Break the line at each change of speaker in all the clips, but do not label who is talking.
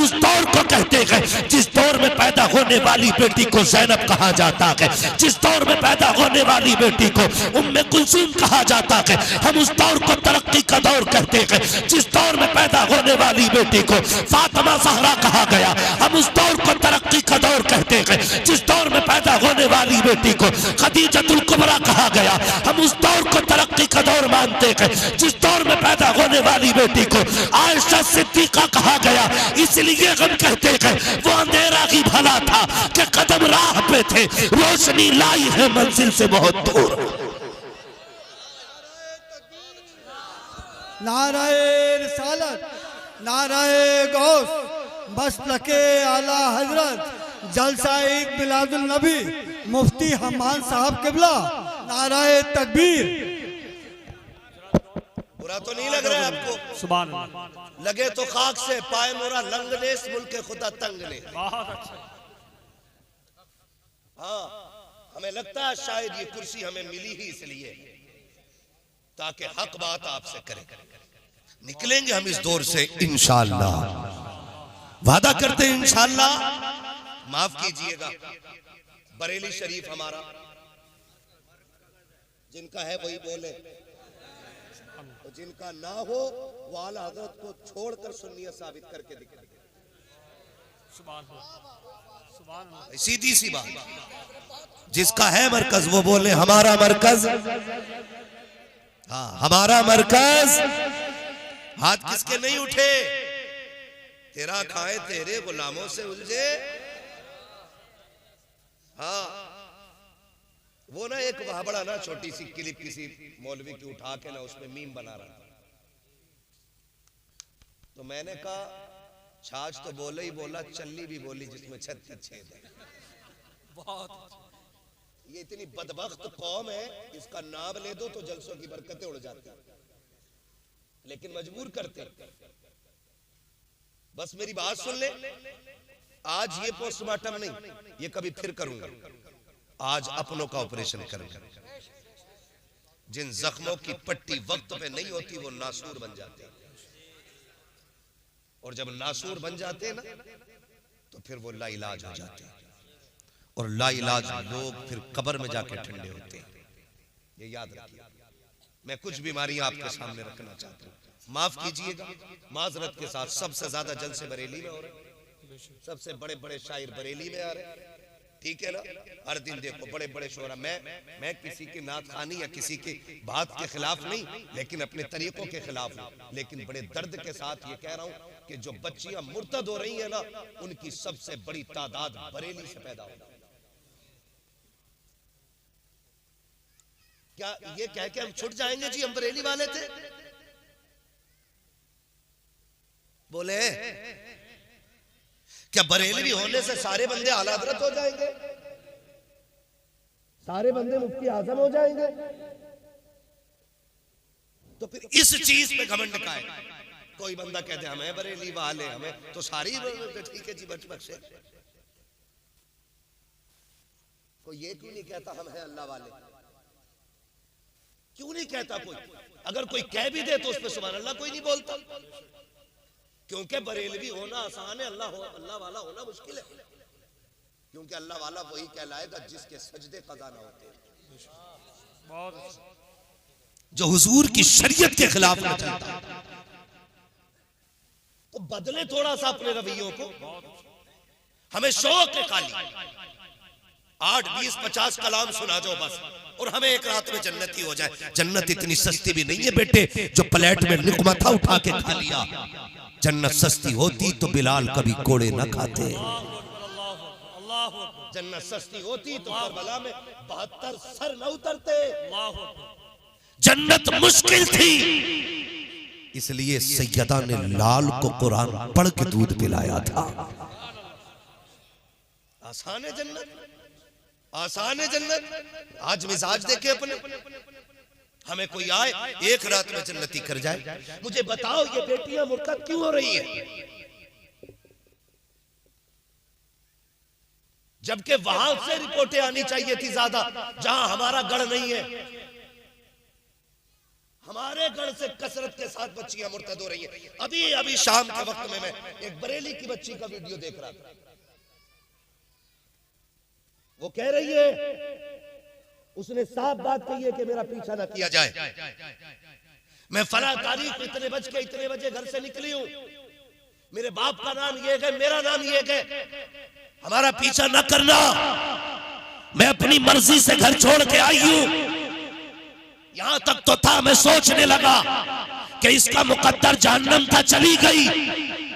उस दौर को कहते हैं जिस दौर में पैदा होने वाली बेटी को ज़ैनब कहा जाता है, जिस दौर में पैदा होने वाली बेटी को उम्मे कुलसूम कहा जाता है। हम उस दौर को तरक्की का दौर कहते हैं जिस दौर में पैदा होने वाली बेटी को फातिमा ज़हरा कहा गया। हम उस दौर को तरक्की का दौर कहते हैं जिस दौर में पैदा होने वाली बेटी को खदीजतुल कुबरा कहा गया। हम उस दौर को तरक्की का दौर मानते हैं जिस दौर में पैदा होने वाली बेटी को आयशा सिद्दीका कहा गया। इसलिए हम कहते हैं वो अंधेरा ही भला था कि कदम राह पे थे, रोशनी लाई है मंजिल से बहुत दूर।
नाराए रिसालत, नाराए गौस, मसलके आला हजरत जलसाइक बिलादुल नबी मुफ्ती हमान साहब किबला, नाराए तकबीर।
बुरा तो नहीं लग रहा है आपको?
सुभान अल्लाह।
लगे तो खाक से पाए मोरा लंग ने मुल्क खुदा तंग ने।
बहुत अच्छा।
हाँ, हमें लगता है शायद ये कुर्सी हमें मिली ही इसलिए ताकि हक बात आपसे करें। निकलेंगे हम इस दौर से इंशाअल्लाह, वादा करते हैं इंशाअल्लाह। माफ कीजिएगा, बरेली शरीफ हमारा जिनका है वही बोले, तो जिनका ना हो वो आला हजरत को छोड़कर सुन्नियत साबित करके दिखाए। सीधी सी बात, जिसका है मरकज वो बोले हमारा मरकज। हाँ, हमारा मरकज। हाथ किसके नहीं उठे? तेरा खाए तेरे गुलामों से उलझे। हाँ, वो ना एक वाबड़ा ना छोटी सी क्लिप किसी मौलवी की उठा के ना उसमें मीम बना रहा था। तो मैंने कहा छाछ तो बोले ही बोला, चल्ली भी बोली जिसमें 36 छेद है। ये इतनी बदबख्त कौम है, इसका नाम ले दो तो जलसों की बरकतें उड़ जाती, लेकिन मजबूर करते। बस मेरी बात सुन ले, आज ये पोस्टमार्टम नहीं, ये कभी फिर करूंगा। आज अपनों का ऑपरेशन करूंगा। जिन जख्मों की पट्टी वक्त पे नहीं होती वो नासूर बन जाते हैं, और जब नासूर बन जाते हैं ना तो फिर वो लाइलाज हो जाते हैं, और लाइलाज लोग फिर कब्र में जाके ठंडे होते हैं। ये याद रखिए। मैं कुछ बीमारियां आपके सामने रखना चाहता हूँ, माफ कीजिएगा माजरत के साथ। सबसे ज्यादा जलसे बरेली में हो रहे हैं, सबसे बड़े बड़े शायर बरेली में आ रहे हैं, ठीक है ना। हर दिन देखो बड़े बड़े शोरा। मैं किसी की नात खानी या किसी की बात के खिलाफ नहीं, लेकिन अपने तरीकों के खिलाफ हूं। लेकिन बड़े दर्द के साथ ये कह रहा हूं कि जो बच्चियां मुर्तद हो रही है ना, उनकी सबसे बड़ी तादाद बरेली से पैदा हो रही है। क्या ये कह के हम छुट जाएंगे जी हम बरेली वाले थे? बोले क्या बरेलवी होने से सारे बंदे आला हज़रत हो जाएंगे? सारे बंदे मुफ्ती आजम हो जाएंगे? तो फिर इस चीज पे घमंड का है। कोई बंदा कहते हैं हमें बरेली वाले, हमें तो सारी ठीक है जी बच बख्शे। कोई ये क्यों नहीं कहता हम हैं अल्लाह वाले? क्यों नहीं कहता कोई? अगर कोई कह भी दे तो उस पर सुभान अल्लाह कोई नहीं बोलता, क्योंकि बरेलवी होना आसान है, अल्लाह वाला होना मुश्किल है। क्योंकि अल्लाह वाला वही कहलाएगा जिसके सजदे कज़ा ना होते, जो हुजूर की शरीयत के खिलाफ ना चलता। तो बदले थोड़ा सा अपने रवैयों को। हमें शौक है खाली 8, 20, 50 कलाम सुना जाओ बस, और हमें एक रात में जन्नती हो जाए। जन्नत इतनी सस्ती भी नहीं है बेटे जो प्लेट में निकमता उठा के खा लिया। जन्नत सस्ती होती तो बिलाल कभी कोड़े न खाते। जन्नत सस्ती होती तो करबला में 72 सर न उतरते। जन्नत मुश्किल थी, इसलिए सैयदा ने लाल को कुरान पढ़ के दूध पिलाया था। आसान है जन्नत, आसान है जन्नत। आज मिजाज देखे अपने। हमें कोई आए एक रात में जन्नती कर जाए। मुझे बताओ ये बेटियां मुर्तद क्यों हो रही हैं? जबकि वहां से रिपोर्टें आनी चाहिए थी ज्यादा, जहां हमारा गढ़ नहीं है। हमारे गढ़ से कसरत के साथ बच्चियां मुर्तद हो रही हैं। अभी अभी शाम के वक्त में मैं एक बरेली की बच्ची का वीडियो देख रहा था। वो कह रही है, उसने साफ बात कही है कि मेरा पीछा ना किया जाए। मैं फला तारीख इतने बजे घर से निकली हूं, मेरे बाप का नाम ये है, मेरा नाम ये है,
हमारा पीछा न करना, मैं अपनी मर्जी से घर छोड़ के आई हूं। यहां तक तो था मैं सोचने लगा कि इसका मुकद्दर जहन्नम था, चली गई।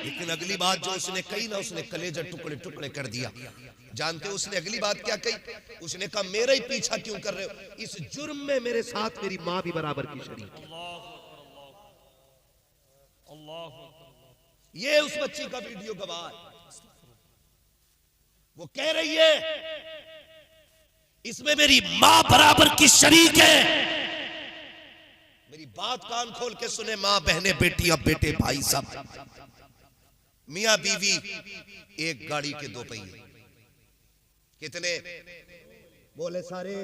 लेकिन अगली बात जो उसने कही ना, उसने कलेजा टुकड़े टुकड़े कर दिया। जानते हो उसने अगली बात क्या कही? उसने कहा मेरा ही पीछा क्यों कर रहे हो, इस जुर्म में मेरे साथ मेरी मां भी बराबर की शरीक है। ये उस बच्ची का वीडियो गवाह है। वो कह रही है
इसमें मेरी मां बराबर की शरीक है।
मेरी बात कान खोल के सुने, मां बहने बेटियां बेटे भाई सब, मियां बीवी, एक गाड़ी के दो पहिए। कितने बोले? सारे।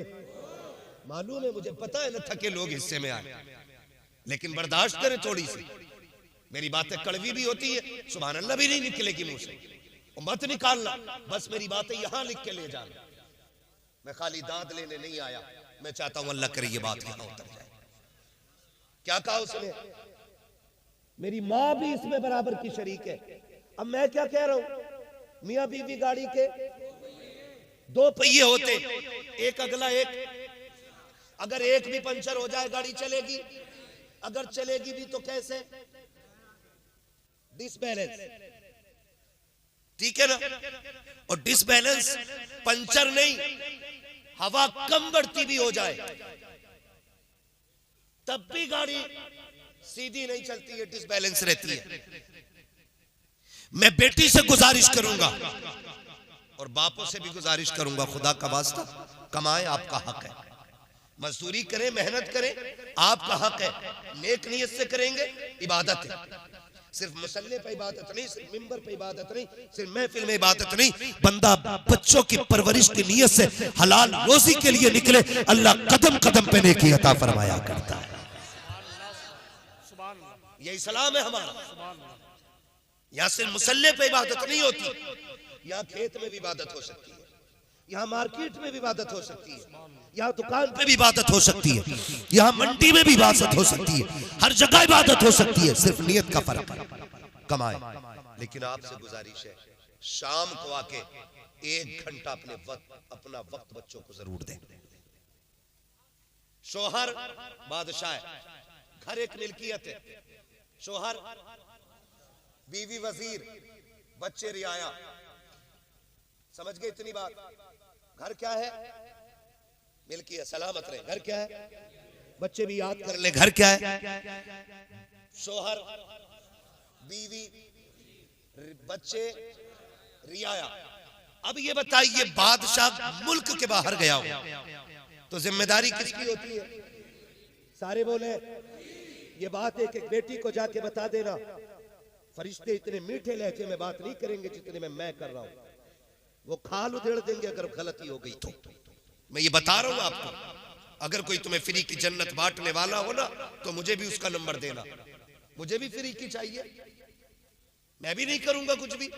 मालूम है, मुझे पता है ना थके लोग हिस्से में आए, लेकिन बर्दाश्त करें थोड़ी सी। मेरी बातें कड़वी भी होती है, सुभान अल्लाह भी नहीं निकलेगी मुंह से, और मत निकालना, बस मेरी बातें यहां लिख के ले जाना। मैं खाली दांत लेने नहीं आया, मैं चाहता हूं अल्लाह करे ये बात यहां उतर जाए। क्या कहा उसने? मेरी मां भी इसमें बराबर की शरीक है। अब मैं क्या कह रहा हूं, मियां बीवी गाड़ी के दो पहिए होते, एक अगला एक, अगर एक भी पंचर हो जाए गाड़ी चलेगी? अगर चलेगी भी तो कैसे? डिसबैलेंस, ठीक है ना? और डिसबैलेंस पंचर नहीं, हवा कम बढ़ती भी हो जाए तब भी गाड़ी सीधी नहीं चलती है, डिसबैलेंस रहती है।
मैं बेटी से गुजारिश करूंगा
और बापों से भी गुजारिश करूंगा, खुदा का वास्ता कमाएं, आपका हक है। मजदूरी करें, मेहनत करें, आपका हक है। नेक नियत से करेंगे, इबादत है। सिर्फ मसल्ले पे इबादत नहीं, सिर्फ मिंबर पे इबादत नहीं, सिर्फ महफिल में इबादत नहीं।
बंदा बच्चों की परवरिश की नीयत से हलाल रोजी के लिए निकले, अल्लाह कदम कदम पे नेकी अता फरमाया करता है।
ये इस्लाम है हमारा। यहाँ सिर्फ मुसल्ले पे इबादत नहीं होती, यहाँ खेत में भी इबादत हो सकती है, यहाँ मार्केट में भी इबादत हो सकती है, यहाँ दुकान पे भी इबादत हो सकती है,
यहाँ मंडी में भी इबादत हो सकती है, हर जगह इबादत हो सकती है, सिर्फ नियत का फर्क है।
कमाए। लेकिन आपसे गुजारिश है, शाम को आके 1 घंटा अपना वक्त बच्चों को जरूर दें। शोहर बादशाह है, घर एक मिल्कियत है। शोहर, बीवी वजीर, बच्चे रियाया। समझ गए इतनी बात? घर क्या है? मिल्कियत, सलामत रहे। घर क्या है? बच्चे भी याद कर ले, घर क्या है? शोहर, बीवी, बच्चे, रियाया। अब ये बताइए, बादशाह मुल्क के बाहर गया हो तो जिम्मेदारी किसकी होती है? सारे बोले ये बात है कि बेटी को जाके बता देना, फरिश्ते इतने मीठे लहजे में बात नहीं करेंगे जितने में मैं कर रहा हूं, वो खाल उधेड़ देंगे अगर गलती हो गई तो। मैं ये बता रहा हूं आपको, अगर कोई तुम्हें फ्री की जन्नत बांटने वाला हो ना, तो मुझे भी उसका नंबर देना। मुझे भी फ्री की चाहिए, मैं भी नहीं करूंगा कुछ भी।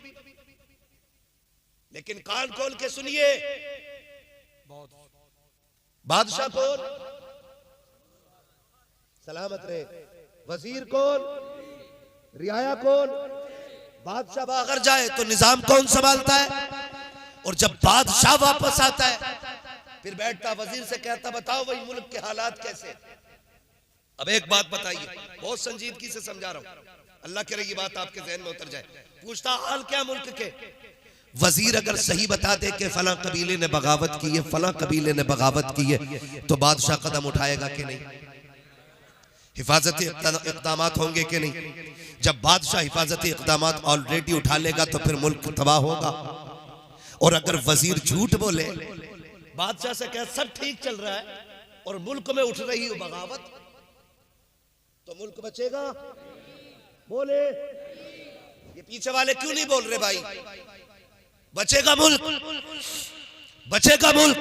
लेकिन कान खोल के सुनिए, बादशाह कौन? सलामत रहे। वजीर कौन? रियाया कौन? बादशाह अगर जाए तो निजाम कौन संभालता है? और जब बादशाह वापस आता है फिर बैठता वजीर से कहता बताओ भाई मुल्क के हालात कैसे। अब एक बात बताइए, बहुत संजीदगी से समझा रहा हूं, अल्लाह करे ये बात आपके जहन में उतर जाए। पूछता हाल क्या मुल्क के? वजीर अगर सही बता दे कि फला कबीले ने बगावत की है, फला कबीले ने बगावत की है, तो बादशाह कदम उठाएगा कि नहीं? हिफाजती इक़दामात होंगे कि नहीं? जब बादशाह हिफाजती इक़दामात ऑलरेडी उठा लेगा तो फिर मुल्क तबाह होगा। और अगर वजीर झूठ बोले, बादशाह से कहे सब ठीक चल रहा है और मुल्क में उठ रही हो बगावत, तो मुल्क बचेगा? बोले ये पीछे वाले क्यों नहीं बोल रहे भाई? बचेगा मुल्क, बचेगा मुल्क।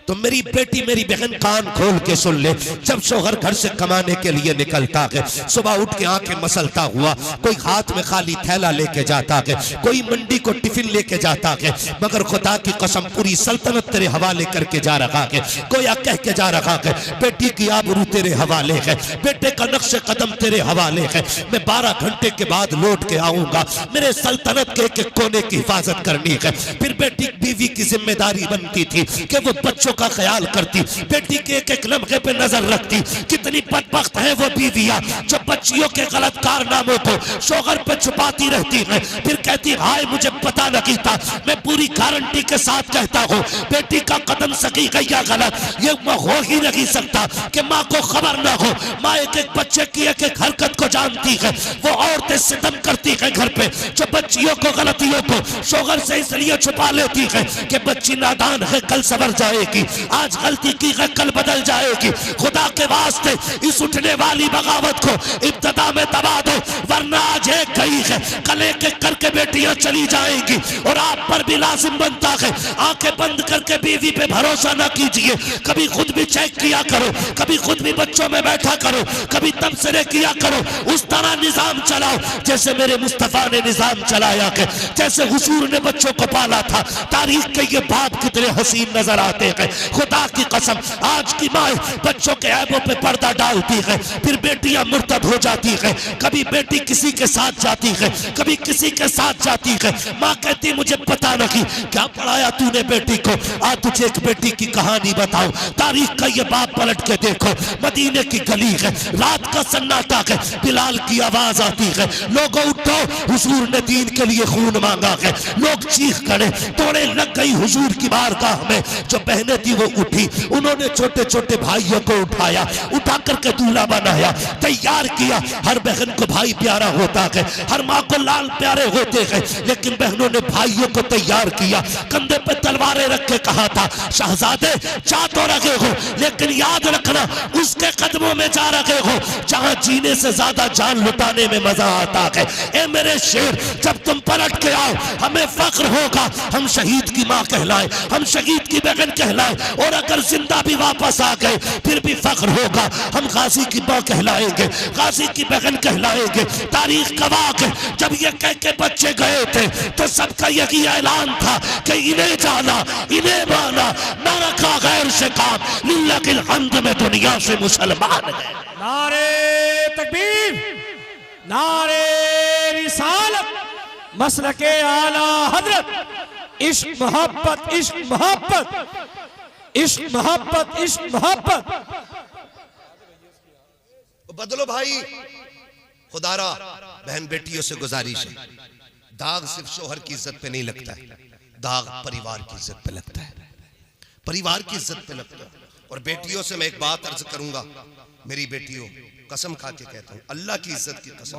तो मेरी बेटी मेरी बहन कान खोल के सुन ले, जब शोहर घर से कमाने के लिए निकलता है, सुबह उठ के आंखें मसलता हुआ, कोई हाथ में खाली थैला लेके जाता है, कोई मंडी को टिफिन लेके जाता है, मगर खुदा की कसम पूरी सल्तनत तेरे हवाले करके जा रहा है। कोई कह के जा रहा है बेटी की आबरू तेरे हवाले है, बेटे का नक्शे कदम तेरे हवाले है, मैं 12 घंटे के बाद लौट के आऊंगा, मेरे सल्तनत के एक कोने की हिफाजत करनी है। फिर बेटी बीवी की जिम्मेदारी बनती थी कि वो बच्चों का ख्याल करती, बेटी के एक एक लम्हे पे नजर रखती। कितनी बदबख्त है वो बीवियां जो बच्चियों के गलत कारनामों को शोहर पे छुपाती रहती है, फिर कहती हाय मुझे पता नहीं था। मैं पूरी गारंटी के साथ कहता हूँ बेटी का कदम सही गया गलत ये हो ही नहीं सकता कि माँ को खबर ना हो। माँ एक एक बच्चे की एक एक हरकत को जानती है, वो औरतें सितम करती है घर पे जो बच्चियों को गलतियों को शोहर से इसलिए छुपा लेती है कि बच्ची नादान है कल सवर जाएगी, आज गलती की है कल बदल जाएगी। खुदा के वास्ते इस उठने वाली बगावत को इब्तदा में दबा दो, वरना आज एक गई है कल एक एक करके बेटियां चली जाएंगी और आप पर भी लाजिम बनता है आंखें बंद करके बीवी पे भरोसा ना कीजिए। कभी खुद भी चेक किया करो, कभी खुद भी बच्चों में बैठा करो, कभी तबसरे किया करो, उस तरह निजाम चलाओ जैसे मेरे मुस्तफा ने निजाम चलाया है, जैसे हुजूर ने बच्चों को पाला था। तारीख के ये बाप कितने हसीन नजर आते हैं। खुदा की कसम आज की माँ बच्चों के ऐबों पे पर्दा डालती है, फिर बेटियां मुर्तद हो जाती है। कभी बेटी किसी के साथ जाती है, कभी किसी के साथ जाती है। माँ कहती मुझे पता नहीं क्या पढ़ाया तूने बेटी को, आज तुझे एक बेटी की कहानी बताऊं। तारीख का ये बाप पलट के देखो, मदीने की गली है, रात का सन्नाटा है, बिलाल की आवाज आती है, लोगों उठो हुजूर ने दीन के लिए खून मांगा है। लोग चीख करे, तोड़े लग गई हुजूर की बारगाह में। जो बहनें थी वो उठी, उन्होंने छोटे छोटे भाइयों को उठाया, उठा करके दूल्हा बनाया, तैयार किया। हर बहन को भाई प्यारा होता है, हर माँ को लाल प्यारे होते हैं, लेकिन बहनों ने भाइयों को तैयार किया, कंधे पे तलवारें रख के कहा था शहजादे जा तो रहे हो लेकिन याद रखना उसके कदमों में जा रहे हो जहां जीने से ज्यादा जान लुटाने में मजा आता है। ए मेरे शेर जब तुम पलट के आओ हमें फख्र होगा, हम शहीद की माँ कहलाए, हम शहीद की बहन कहलाए, और अगर जिंदा भी वापस आ गए फिर भी फख्र होगा, हम गाजी की माँ कहलाएंगे, गाजी की बहन कहलाएंगे। तारीख गवाह है जब ये कह के बच्चे गए थे तो सबका यही ऐलान था कि इन्हें जाना इन्हें माना, न रखा गैर से काम, लिल्लाहिल हम्द में दुनिया से मुसलमान है।
नारे तकबीर, नारे रिसालत, मसलके आला हजरत, इश्क मोहब्बत, इश्क मोहब्बत, इश्क मोहब्बत, इश्क मोहब्बत।
बदलो भाई, खुदारा बहन बेटियों से गुजारिश है, दाग सिर्फ शोहर की इज्जत पे नहीं लगता है, दाग परिवार की इज्जत पे लगता है, परिवार की इज्जत पे लगता है। और बेटियों से मैं एक बात अर्ज करूंगा, मेरी बेटियों कसम खा के कहता हूं अल्लाह की इज्जत की कसम,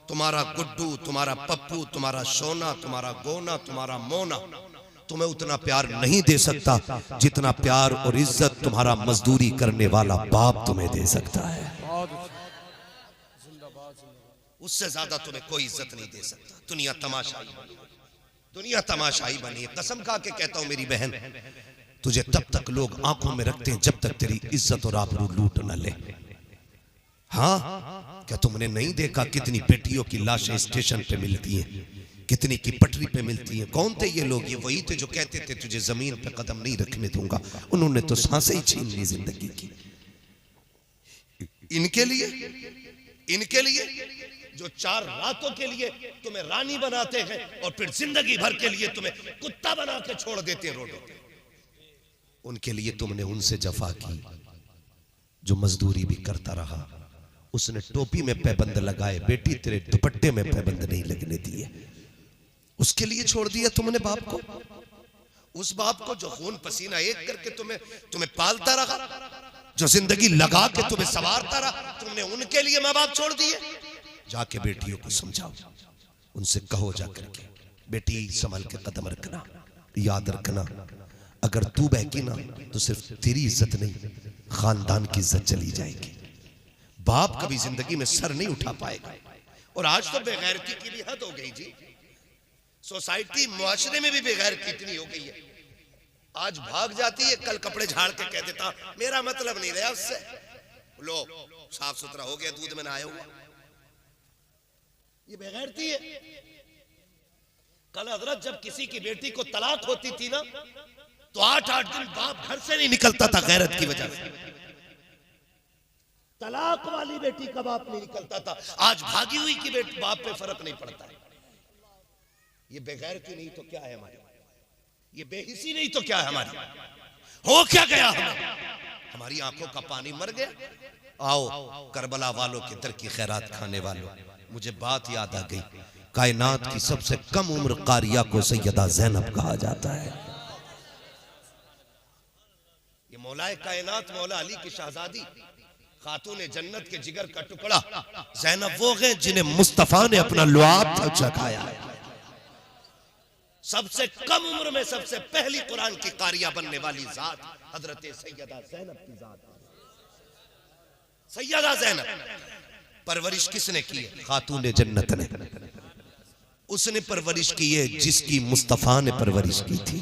तुम्हारा गुड्डू, तुम्हारा पप्पू, तुम्हारा सोना, तुम्हारा गोना, तुम्हारा मोना तुम्हें उतना प्यार नहीं दे सकता जितना प्यार और इज्जत तुम्हारा मजदूरी करने वाला बाप तुम्हें दे सकता है। उससे ज्यादा तुम्हें कोई इज्जत नहीं दे सकता। दुनिया तमाशाई बनी, दुनिया तमाशाई बनी है। कसम खा के कहता हूं मेरी बहन, तुझे तब तक लोग आंखों में रखते हैं जब तक तेरी इज्जत और आबरू लूट न ले। हाँ, क्या तुमने नहीं देखा कितनी बेटियों की लाशें स्टेशन पे मिलती हैं, कितनी की पटरी पे मिलती हैं? कौन थे ये लोग? ये वही थे जो कहते थे तुझे जमीन पे कदम नहीं रखने दूंगा। उन्होंने तो सांसें ही छीन ली जिंदगी की। इनके लिए जो 4 रातों के लिए तुम्हें रानी बनाते हैं और फिर जिंदगी भर के लिए तुम्हें कुत्ता बना के छोड़ देते हैं रोडों पे, उनके लिए तुमने उनसे जफा की। जो मजदूरी भी करता रहा, उसने टोपी में पैबंद लगाए, बेटी तेरे दुपट्टे में पैबंद नहीं लगने दिए, उसके लिए छोड़ दिया तुमने बाप को। उस बाप को जो खून पसीना एक करके तुम्हें पालता रहा, जो जिंदगी लगा के तुम्हें संवारता रहा, तुमने उनके लिए माँ बाप छोड़ दिए। जाके बेटियों को समझाओ, उनसे कहो जाकर के बेटी संभल के कदम रखना, याद रखना अगर तू बहकी ना तो सिर्फ तेरी इज्जत नहीं खानदान की इज्जत चली जाएगी। बाप कभी जिंदगी में सर नहीं उठा पाएगा। और आज तो बेगैरती की भी हद हो गई जी, सोसाइटी मुआशरे में भी बेगैरती इतनी हो गई है। आज भाग जाती है, कल कपड़े झाड़ के कह देता मेरा मतलब नहीं रहा उससे, लो साफ सुथरा हो गया, दूध में नहाया हुआ। ये बेगैरती है। कल हजरत जब किसी की बेटी को तलाक होती थी ना, तो 8-8 दिन बाप घर से नहीं निकलता था गैरत की वजह से। तलाक वाली बेटी का बाप नहीं निकलता था। आज भागी हुई की बेटी बाप पे फर्क नहीं पड़ता है। ये बेगैरती नहीं तो क्या है हमारी, ये बेहिसी नहीं तो क्या है हमारी, हो क्या गया हमें? हमारी आंखों का पानी मर गया। आओ करबला वालों के दर की खैरात खाने वालों, मुझे बात याद आ गई, कायनात की सबसे कम उम्र कारिया को सैयदा ज़ैनब कहा जाता है। ये मौलाए कायनात मौला अली की शहजादी, खातून जन्नत के जिगर का टुकड़ा ज़ैनब वो है जिन्हें मुस्तफा ने अपना लुआब तक चखाया है। सबसे कम उम्र में सबसे पहली कुरान की कारिया बनने वाली जात हजरत सैयदा ज़ैनब की जात। सैयदा ज़ैनब परवरिश किसने की है? खातून जन्नत ने। उसने परवरिश की है जिसकी मुस्तफा ने परवरिश की थी।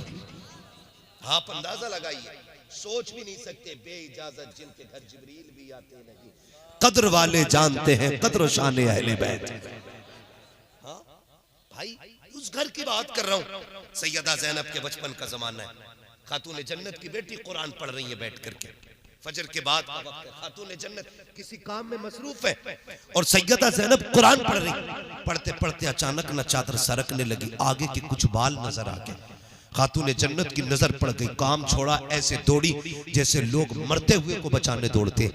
आप अंदाजा लगाइए, सोच भी नहीं सकते, बेइजाजत जिनके घर जिब्रील भी आते नहीं। कद्र वाले जानते हैं कद्र शान अहले बैत। हाँ भाई, उस घर की बात कर रहा हूं। सैयदा ज़ैनब के बचपन का जमाना है। खातून जन्नत की बेटी कुरान पढ़ रही है बैठ करके, फजर के बाद का वक्त है। खातून जन्नत किसी काम में मसरूफ है और सैयदा ज़ैनब कुरान पढ़ रही। पढ़ते पढ़ते अचानक न चादर सरकने लगी, आगे के कुछ बाल नजर आ गए। खातून जन्नत की नजर पड़ गई, काम छोड़ा, ऐसे दौड़ी जैसे लोग मरते हुए को बचाने दौड़ते।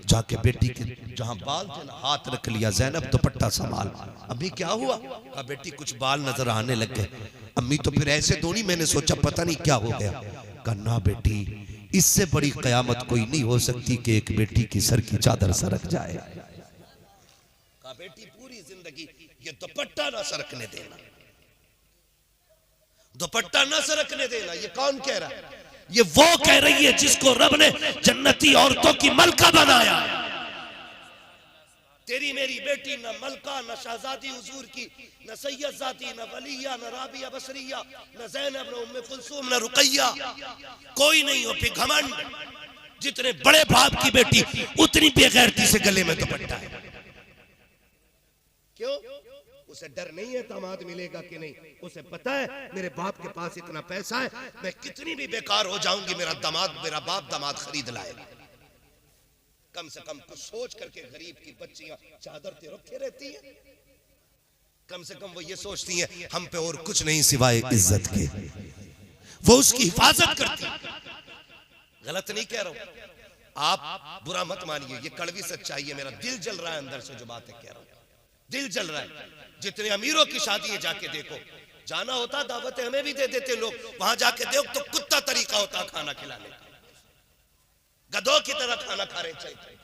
जाके बेटी के जहां बाल थे ना, हाथ रख लिया। ज़ैनब दुपट्टा संभाल। अभी क्या हुआ? कहा बेटी कुछ बाल नजर आने लग गए। अम्मी तो फिर ऐसे दौड़ी, मैंने सोचा पता नहीं क्या हो गया। कहा ना बेटी, इससे बड़ी कयामत कोई नहीं हो सकती कि एक बेटी की सर की चादर सरक जाए। कहा बेटी पूरी जिंदगी ये दुपट्टा ना सरकने देना, दुपट्टा न सरकने देना। ये कौन कह रहा है?
ये वो कह रही है जिसको रब ने जन्नती औरतों की मलका बनाया।
तेरी मेरी बेटी न मलका, न शहजादी हुजूर की, न सैयद जाती, न वलिया, न राबिया बसरिया, न ज़ैनब, न उम्मे कुलसूम, न रुकैया। कोई नहीं हो फिर घमंड। जितने बड़े बाप की बेटी उतनी बेगैरती से गले में दुपट्टा है। क्यों? उसे डर नहीं है दामाद मिलेगा कि नहीं। उसे पता है मेरे बाप के पास इतना पैसा है, मैं कितनी भी बेकार हो जाऊंगी, मेरा बाप दामाद खरीद लाएगा। कम से कम कुछ सोच करके गरीब की बच्चियां चादर ते रखे रहती हैं। कम से कम वो ये सोचती हैं हम पे और कुछ नहीं सिवाय इज्जत के। वो उसकी हिफाजत करती है। गलत नहीं कह रहा हूं, आप बुरा मत मानिए, ये कड़वी सच्चाई है। मेरा दिल जल रहा है अंदर से जो बातें कह रहा हूं, दिल जल रहा है। जितने अमीरों की शादी जाके देखो, जाना होता दावतें हमें भी दे देते लोग, वहां जाके देखो तो कुत्ता तरीका होता खाना खिलाने का, गधों की तरह खाना खा रहे चाहिए,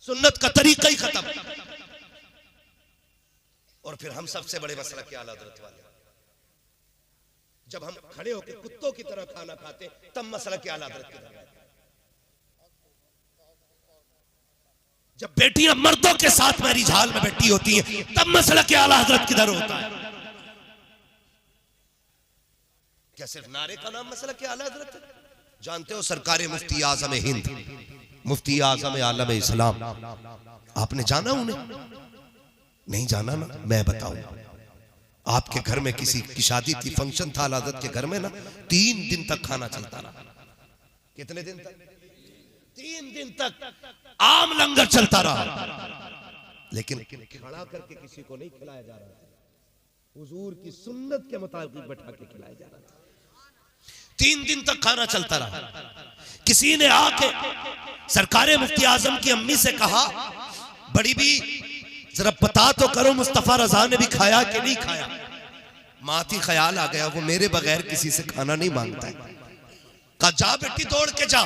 सुन्नत का तरीका ही खत्म। और फिर हम सबसे बड़े मसला के आला हज़रत वाले, जब हम खड़े होकर कुत्तों की तरह खाना खाते तब मसला के आला हज़रत की तरह।
जब बेटियां मर्दों के साथ मैरिज हाल में बैठी होती हैं तब मसला के आला हजरत किधर होता है?
क्या सिर्फ नारे का नाम मसला के आला हजरत है? जानते हो सरकार मुफ्ती आजम हिंद, मुफ्ती आजम आलम इस्लाम, आपने जाना उन्हें? नहीं जाना ना, मैं बताऊं। आपके घर में किसी की शादी थी, फंक्शन था हजरत के घर में ना, 3 दिन तक खाना चलता रहा। कितने दिन तक? 3 दिन तक
आम लंगर चलता रहा,
लेकिन खड़ा करके किसी को नहीं खिलाया जा रहा था, हुजूर की सुन्नत के मुताबिक बैठा के खिलाया जा रहा था।
3 दिन तक खाना चलता रहा। किसी ने आके सरकार मुफ्ती आजम की अम्मी से कहा, बड़ी भी जरा बता तो करो मुस्तफा रजा ने भी खाया कि नहीं खाया? माती ख्याल आ गया, वो मेरे बगैर किसी से खाना नहीं मांगता है।
कहा जा बेटी दौड़ के जा,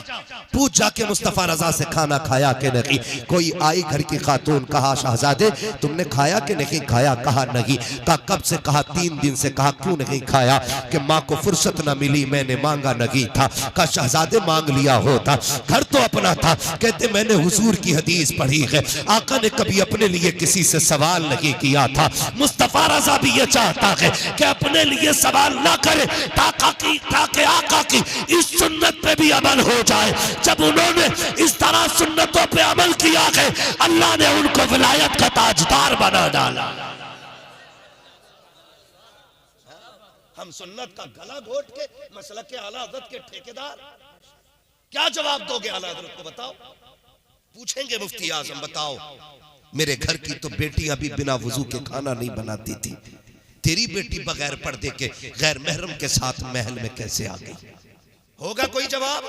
पूछ जाके मुस्तफा रजा से खाना खाया कि नहीं। कोई आई घर की खातून, कहा शहजादे तुमने खाया कि नहीं खाया, कहा नहीं। कहा कब से, कहा 3 दिन से। कहा क्यों नहीं खाया, कि माँ को फुर्सत न मिली, मैंने मांगा नहीं था। कहा शहजादे मांग लिया होता, घर तो अपना था। कहते मैंने हुजूर की हदीस पढ़ी है, आका ने कभी अपने लिए किसी से सवाल नहीं किया था। मुस्तफा रजा भी ये चाहता है कि अपने लिए सवाल ना करे, ताकि आका की इस सुन्नत पे भी अमल हो जाए। जब उन्होंने इस तरह सुन्नतों पे अमल किया है, अल्लाह ने उनको विलायत का ताजदार बना डाला।
हम सुन्नत का गला घोट के मसलक के आला हज़रत के ठेकेदार, क्या जवाब दोगे आला हज़रत को, बताओ। पूछेंगे मुफ्ती आजम, बताओ मेरे घर की तो बेटियां भी बिना वजू के खाना नहीं बनाती थी, तेरी बेटी बगैर पर्दे के गैर महरम के साथ महल में कैसे आ गई? होगा कोई जवाब?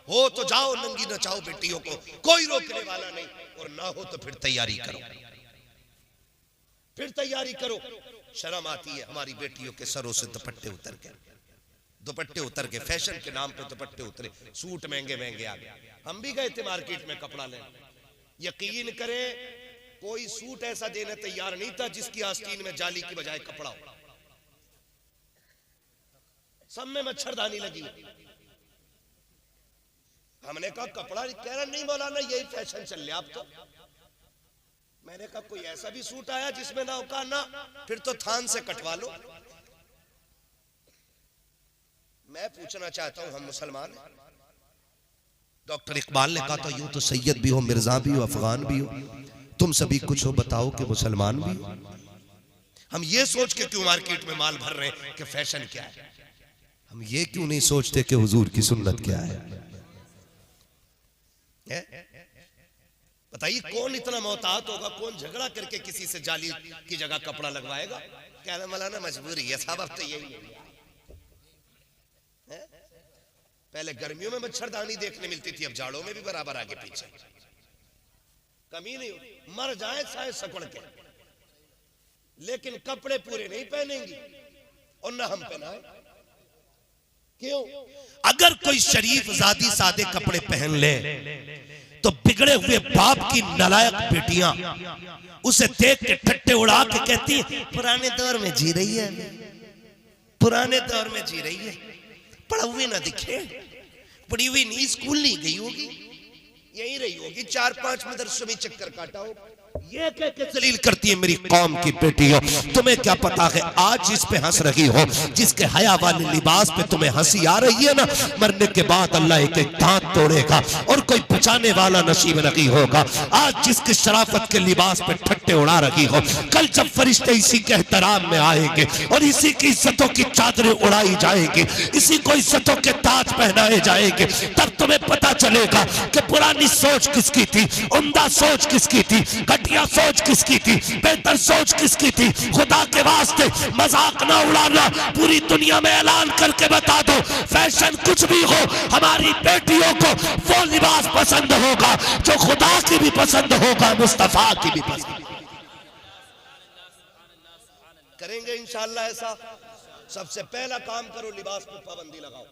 हो तो जाओ नंगी नचाओ बेटियों को, कोई रोकने वाला नहीं। और ना हो तो फिर तैयारी करो, फिर तैयारी करो। शर्म आती है हमारी बेटियों के सरों से दुपट्टे उतर के फैशन के नाम पे दुपट्टे उतरे, सूट महंगे महंगे आ गए। हम भी गए थे मार्केट में कपड़ा लेने, यकीन करें कोई सूट ऐसा देने तैयार नहीं था जिसकी आस्तीन में जाली की बजाय कपड़ा हो, सब में मच्छरदानी लगी। हमने कहा कपड़ा, कह रहा नहीं मौलाना यही फैशन चल रहा अब तो। मैंने कहा कोई ऐसा भी सूट आया जिसमें ना होगा ना, फिर तो थान से कटवा लो। मैं पूछना चाहता हूं, हम मुसलमान हैं। डॉक्टर इकबाल ने कहा था यूं तो सैयद भी हो, मिर्जा भी हो, अफगान भी हो, तुम सभी कुछ हो, बताओ कि मुसलमान भी हो। हम ये सोच के क्यों मार्केट में माल भर रहे हैं कि फैशन क्या है? हम ये क्यों नहीं सोचते कि हुजूर की सुन्नत क्या है? बताइए कौन इतना मोहतात होगा, कौन झगड़ा करके किसी से जाली की जगह कपड़ा लगवाएगा? कहना मौलाना मजबूरी है साहब, अब तो यही है। पहले गर्मियों में मच्छरदानी देखने मिलती थी, अब जाड़ों में भी बराबर आगे पीछे, कमी नहीं होती। मर जाए चाहे सकड़ के, लेकिन कपड़े पूरे नहीं पहनेंगी और न हम पहनाए। क्यों?
अगर कोई शरीफ जादी सादे कपड़े पहन ले तो बिगड़े हुए बाप की नालायक बेटियां उसे देख के ठट्टे उड़ा के कहती है पुराने दौर में जी रही है, पुराने दौर में जी रही है, पढ़ा हुए ना दिखे, पढ़ी हुई नहीं, स्कूल नहीं गई होगी, यही रही होगी, 4-5 मदरसों में चक्कर काटा हो। ये कह के जलील करती है मेरी कौम की बेटियों। तुम्हें क्या पता है आज जिस पे हंस रही हो, जिसके हया वाले लिबास पे तुम्हें हंसी आ रही है ना, मरने के बाद अल्लाह एक एक दांत तोड़ेगा और कोई बचाने वाला नसीब नहीं होगा। आज जिसके शराफत के लिबास पे ठट्टे उड़ा रही हो, कल जब फरिश्ते इसी के एहतराम में आएंगे और इसी की इज्जतों की चादरें उड़ाई जाएंगी, इसी को इज्जतों के ताज पहनाए जाएंगे, तब तुम्हें पता चलेगा कि पुरानी सोच किसकी थी, उम्दा सोच किसकी थी, घटिया सोच किसकी थी, बेहतर सोच किसकी थी। खुदा के वास्ते मजाक ना उड़ाना, पूरी दुनिया में ऐलान करके बता दो फैशन कुछ भी हो, हमारी बेटियों को वो लिबास पसंद होगा जो खुदा की भी पसंद होगा, मुस्तफा की भी पसंद।
करेंगे इंशाअल्लाह ऐसा। सबसे पहला काम करो, लिबास पे पाबंदी लगाओ।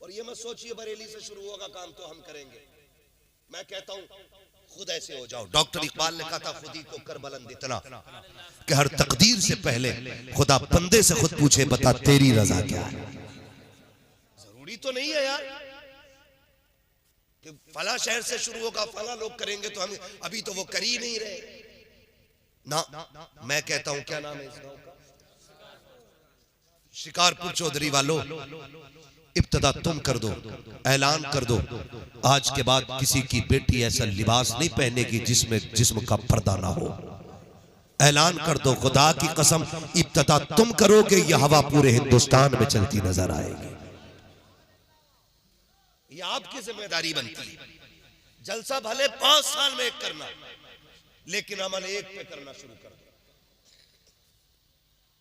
और ये मत सोचिए बरेली से शुरू होगा काम तो हम करेंगे। मैं कहता हूं खुद ऐसे हो जाओ। डॉक्टर इकबाल ने कहा था खुद ही को कर बुलंद इतना कि हर तकदीर से पहले खुदा बंदे से खुद पूछे बता तेरी रजा क्या है। जरूरी तो नहीं है यार कि फला शहर से शुरू होगा, फला लोग करेंगे तो हम, अभी तो वो कर ही नहीं रहे ना। मैं कहता हूं क्या नाम है इस गांव का, शिकारपुर चौधरी वालों, इब्तिदा तुम कर दो, ऐलान कर दो आज के बाद किसी की बेटी ऐसा लिबास नहीं पहनेगी जिसमें जिस्म का पर्दा ना हो। ऐलान कर दो, खुदा की कसम इब्तिदा तुम करोगे, यह हवा पूरे हिंदुस्तान में चलती नजर आएगी। ये आपकी जिम्मेदारी बनती है। जलसा भले 5 साल में एक करना, लेकिन अमल एक पे करना शुरू कर दो,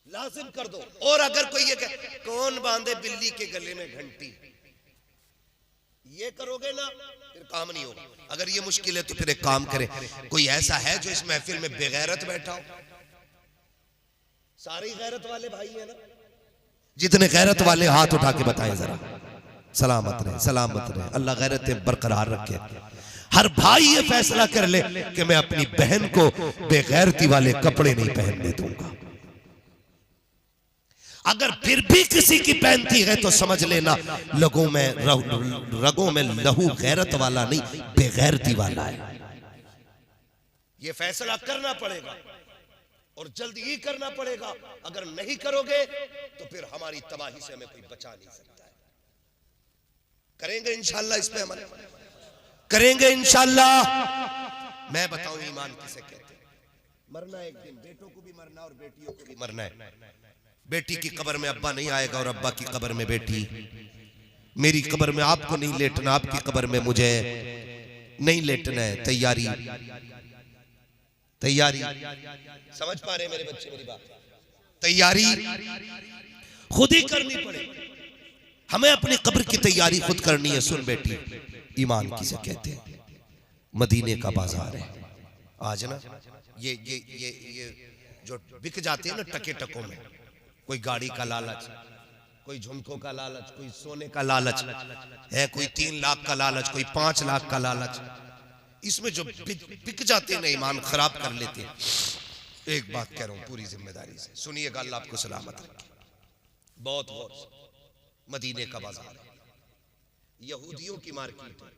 लाजिम कर दो। और अगर कोई ये कहे कौन बांधे बिल्ली के गले में घंटी, ये करोगे ना फिर काम नहीं होगा। अगर ये मुश्किल है तो फिर एक काम करें, कोई ऐसा है जो इस महफिल में बेगैरत बैठा हो? सारे गैरत वाले भाई है ना? जितने गैरत वाले हाथ उठा के बताएं जरा। सलामत रहे, सलामत रहे, अल्लाह गैरतें बरकरार रखे। हर भाई ये फैसला कर ले कि मैं अपनी बहन को बेगैरती वाले कपड़े नहीं पहनने दूंगा। अगर फिर भी किसी की पहनती है तो समझ लेना रगों में लहू गैरत वाला नहीं, बेगैरती वाला है। ये फैसला करना पड़ेगा और जल्दी ही करना पड़ेगा। अगर नहीं करोगे तो फिर हमारी तबाही से हमें कोई बचा नहीं सकता है। करेंगे इंशाल्लाह, इस पे अमल करेंगे इंशाल्लाह। मैं बताऊं ईमान किसे कहते हैं? मरना एक दिन, बेटों को भी मरना और बेटियों को भी मरना है। बेटी की कब्र में अब्बा नहीं आएगा और अब्बा की कब्र में बेटी। मेरी कब्र में आपको नहीं लेटना, आपकी कब्र में मुझे नहीं लेटना है। तैयारी तैयारी, समझ पा रहे मेरे बच्चे मेरी बात? तैयारी खुद ही करनी पड़ेगी। हमें अपनी कब्र की तैयारी खुद करनी है। सुन बेटी, ईमान किसे कहते हैं? मदीने का बाजार है आज ना। ये जो बिक जाते हैं ना टके टकों में, कोई गाड़ी का लालच, कोई झुमकों का लालच, कोई सोने का लालच है, कोई 3 लाख का लालच, कोई 5 लाख का लालच। इसमें जो बिक जाते हैं ना, ईमान खराब कर लेते हैं। एक बात कह रहा हूं पूरी जिम्मेदारी से, सुनिएगा, अल्लाह आपको सलामत रखे। बहुत गौर से, मदीने का बाजार है, यहूदियों की मार्केट है।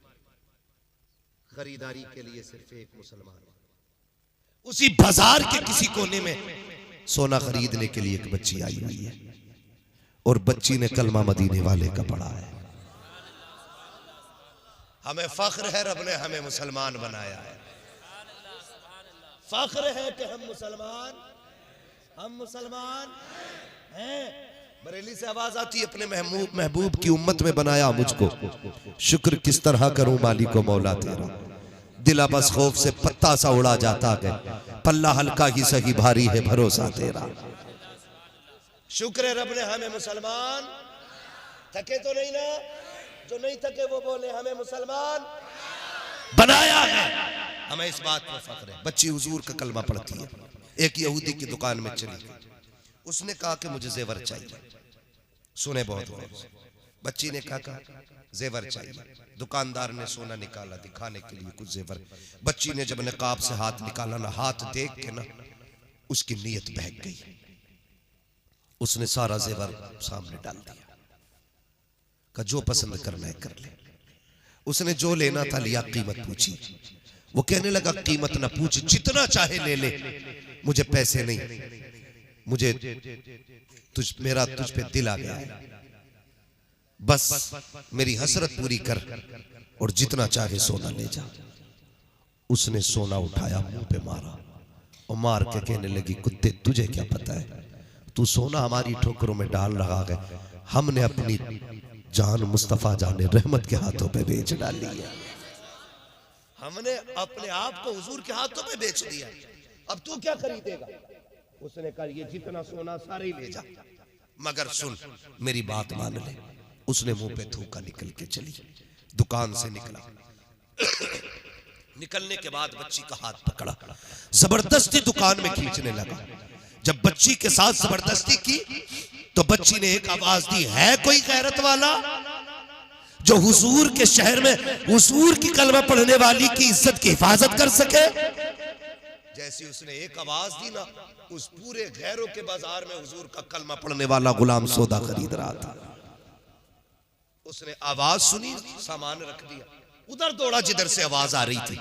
खरीदारी के लिए सिर्फ एक मुसलमान है। उसी बाजार के किसी कोने में सोना खरीदने के लिए एक बच्ची आई हुई है और बच्ची ने कलमा मदीने वाले का पढ़ा है। हमें फख्र है, रब ने हमें मुसलमान बनाया है। फख्र है कि हम मुसलमान हैं। बरेली से आवाज आती है, अपने महबूब की उम्मत में बनाया मुझको, शुक्र किस तरह करूं मालिको मौला तेरा। दिला बस खौफ से पत्ता सा उड़ा जाता है, पल्ला हल्का ही सही भारी है भरोसा तेरा। शुक्र है रब ने हमें मुसलमान, थके तो नहीं ना? जो नहीं थके वो बोले हमें मुसलमान बनाया है। हमें इस बात पर फख्र है। बच्ची हुजूर का कलमा पढ़ती है। एक यहूदी की दुकान में चली गई, उसने कहा कि मुझे जेवर चाहिए। सुने बहुत गौर से, बच्ची ने कहा जेवर चाहिए। दुकानदार ने सोना निकाला दिखाने के लिए कुछ जेवर। बच्ची ने जब नकाब से हाथ निकाला ना, हाथ देख के ना उसकी नीयत बहक गई। उसने सारा जेवर सामने डाल दिया, का जो पसंद करना है कर ले। उसने जो लेना था लिया, कीमत पूछी। वो कहने लगा कीमत ना पूछ, जितना चाहे ले ले, मुझे पैसे नहीं, मुझे मेरा तुझ पे दिल आ गया है, बस मेरी हसरत पूरी कर और जितना चाहे सोना ले जा। उसने सोना उठाया, मुंह पे मारा और मार के कहने लगी, कुत्ते तुझे क्या पता है, तू सोना हमारी ठोकरों में डाल रहा है। हमने अपनी जान मुस्तफा जाने रहमत के हाथों पे बेच डाली है। हमने अपने आप को हुजूर के हाथों पे बेच दिया, अब तू क्या खरीदेगा? उसने कहा ये जितना सोना सारे ही ले जा, मगर सुन मेरी बात मान ले। उसने मुंह पे थूका, निकल के चली, दुकान से निकला। निकलने के बाद बच्ची का हाथ पकड़ा, जबरदस्ती दुकान में खींचने लगा। जब बच्ची के साथ जबरदस्ती की तो बच्ची ने एक आवाज दी, है कोई गैरत वाला जो हुजूर के शहर में हुजूर की कलमा पढ़ने वाली की इज्जत की हिफाजत कर सके? जैसी उसने एक आवाज दी ना, उस पूरे गैरों के बाजार में हुजूर का कलमा पढ़ने वाला गुलाम सौदा खरीद रहा था। उसने आवाज सुनी, सामान रख दिया, उधर दौड़ा जिधर से आवाज आ रही थी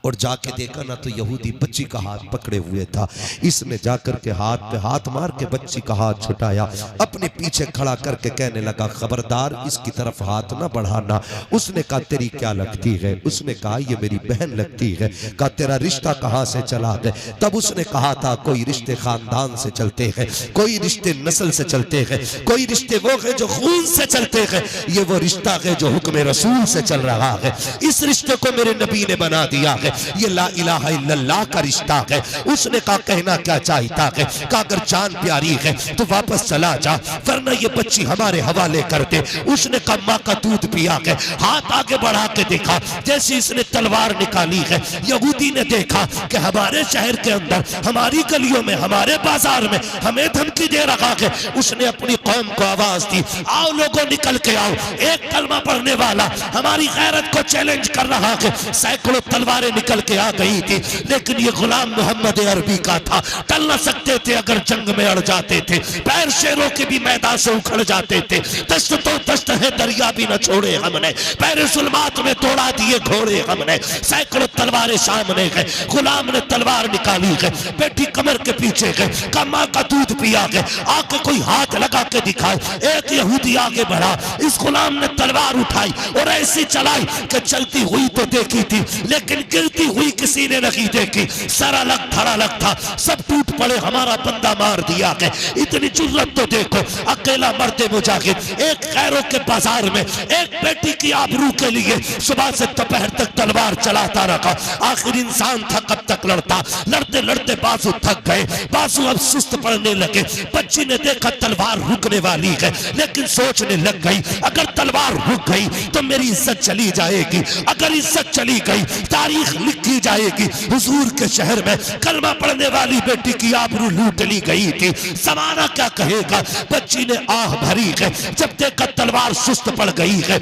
और जाके देखा ना तो यहूदी बच्ची का हाथ पकड़े हुए था। इसने जाकर के हाथ पे हाथ मार के बच्ची का हाथ छुटाया, अपने पीछे खड़ा करके कहने लगा, खबरदार इसकी तरफ हाथ ना बढ़ाना। उसने कहा तेरी क्या लगती है? उसने कहा ये मेरी बहन लगती है। कहा तेरा रिश्ता कहाँ से चला है? तब उसने कहा था कोई रिश्ते खानदान से चलते हैं, कोई रिश्ते नस्ल से चलते हैं, कोई रिश्ते वो है जो खून से चलते हैं, ये वो रिश्ता है जो हुक्म रसूल से चल रहा है। इस रिश्ते को मेरे नबी ने बना दिया है।
ये ला इलाहा इल्लल्लाह का रिश्ता है। उसने कहा कहना क्या चाहता है? कहा अगर जान प्यारी है तो वापस चला जा, वरना ये बच्ची हमारे हवाले कर दे। उसने कहा माँ का दूध पिया है। हाथ आगे बढ़ा के देखा, जैसे इसने तलवार निकाली है, यहूदी ने देखा कि हमारे शहर के अंदर, हमारी गलियों में, हमारे बाजार में हमें धमकी दे रहा है। उसने अपनी कौम को आवाज दी, आओ लोगों निकल के आओ, एक कलमा पढ़ने वाला हमारी गैरत को चैलेंज कर रहा है। सैकड़ों तलवारें निकल के आ गई थी, लेकिन ये गुलाम मोहम्मद अरबी का था। टल न सकते थे अगर जंग में अड़ जाते थे, पैर शेरों के भी मैदान से उखड़ जाते थे। दस्त तो दस्त है, दरिया भी न छोड़े हमने, पैर जुल्मात में तोड़ा दिए घोड़े हमने। सैकड़ों तलवारें सामने गए, गुलाम ने तलवार निकाली है, बेटी कमर के पीछे गए, कमा का दूध पिया गए, आके कोई हाथ लगा के दिखाए। एक यहूदी आगे बढ़ा, इस गुलाम ने तलवार उठाई और ऐसी चलाई कि चलती हुई तो देखी थी, लेकिन गिरती हुई किसी ने नहीं देखी। सर अलग धड़ अलग था, सब टूट पड़े, हमारा बंदा मार दिया गया। इतनी जुर्रत तो देखो, अकेला मर्दे मुजाहिद एक गैरों के बाजार में एक बेटी की आबरू के लिए सुबह से दोपहर तक तलवार चलाता रहा। आखिर इंसान था, कब तक लड़ता? लड़ते लड़ते बाजू थक गए, बाजू अब सुस्त पड़ने लगे। बच्ची ने देखा तलवार रुकने वाली है, लेकिन सोचने लग गई अगर तलवार रुक गई तो मेरी इज्जत चली जाएगी। अगर इज्जत चली गई तारीख लिखी जाएगी। हुजूर के शहर में कलमा पढ़ने वाली बेटी की आबरू लूट ली गई थी, जमाना क्या कहेगा। बच्ची ने आह भरी है, जब देखा तलवार सुस्त पड़ गई है।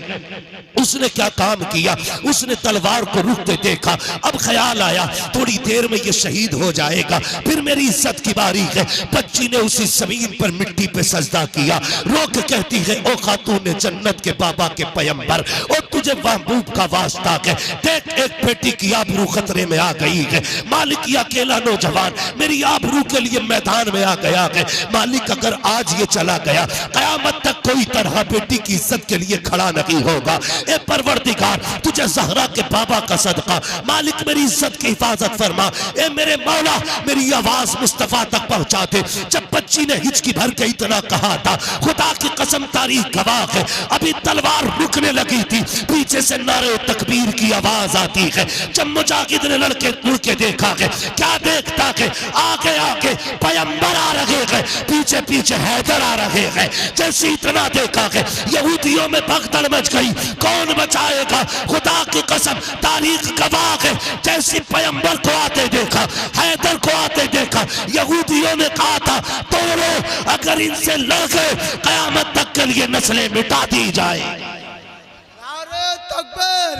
उसने क्या काम किया, उसने तलवार को रुकते देखा। अब ख्याल आया थोड़ी देर में ये शहीद हो जाएगा, फिर मेरी इज्जत की बारी है। बच्ची ने उसी जमीन पर मिट्टी पे सजदा किया, रो के कहती है ओ खातून जन्नत के बाबा के पैगंबर, ओ तुझे महबूब का वास्ता है, देख एक बेटी की आबरू खतरे में आ गई है। मालिक ये अकेला नौजवान मेरी आबरू के लिए मैदान में आ गया है। मालिक अगर आज ये चला गया, कयामत तक कोई तरह बेटी की इज्जत के लिए खड़ा नहीं होगा। ए परवरदिगार, तुझे ज़हरा के बाबा का सदका, मालिक मेरी इज्जत की हिफाजत फरमा। ए मेरे मौला, मेरी आवाज मुस्तफा तक पहुंचा दे। जब बच्ची ने हिचकी भर के इतना कहा था, खुदा की कसम तारीख गवाह है, अभी तलवार रुकने लगी थी, पीछे से नारे तकबीर की आवाज आती है। जब मुजाहिद ने लड़के मुड़ के देखा है, क्या देखता है, आगे आगे पैगंबर आ रहे हैं, पीछे पीछे हैदर आ रहे हैं। जैसे इतना देखा है, यहूदियों में भगदड़ मच गई, कौन बचाएगा? खुदा की कसम तारीख गवाह है, जैसे पैगंबर को आते देखा, हैदर को आते देखा, यहूदियों ने कहा था तोड़ो, अगर इनसे लड़ गए कयामत तक के लिए नस्लें मिटा दी जाए।
नारे तकबीर,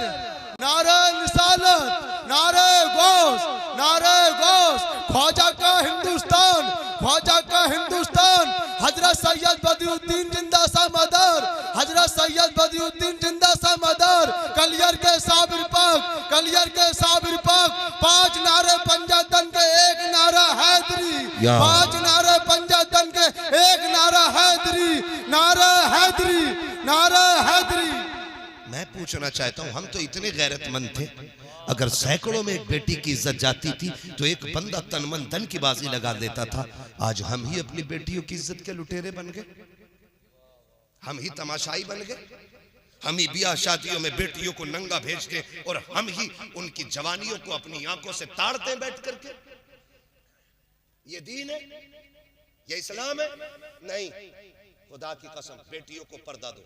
नारे रिसालत, नारे गौस, नारे गौस। ख्वाजा का हिंदुस्तान, ख्वाजा का हिंदुस्तान। हजरत सैयद बदियुद्दीन जिंदा सा मदर, हजरत सैयद बदियुद्दीन जिंदा सा मदर। कलियर के साबिर पाक, कलियर के साबिर पाक। 5 नारे पंजातन के, एक नारा हैदरी। 5 नारे पंजातन के, एक नारा हैदरी, नारा हैदरी, नारा हैदरी।
मैं पूछना चाहता हूं, हम तो इतने गैरतमंद थे, अगर सैकड़ों में एक बेटी की इज्जत जाती थी तो एक बंदा तन मन धन की बाजी लगा देता था। आज हम ही अपनी बेटियों की इज्जत के लुटेरे बन गए, हम ही तमाशाई बन गए, हम ही ब्याह शादियों में बेटियों को नंगा भेजते और हम ही उनकी जवानियों को अपनी आंखों से ताड़ते बैठ करके। ये दीन है, ये इस्लाम है? नहीं, खुदा की कसम बेटियों को पर्दा दो।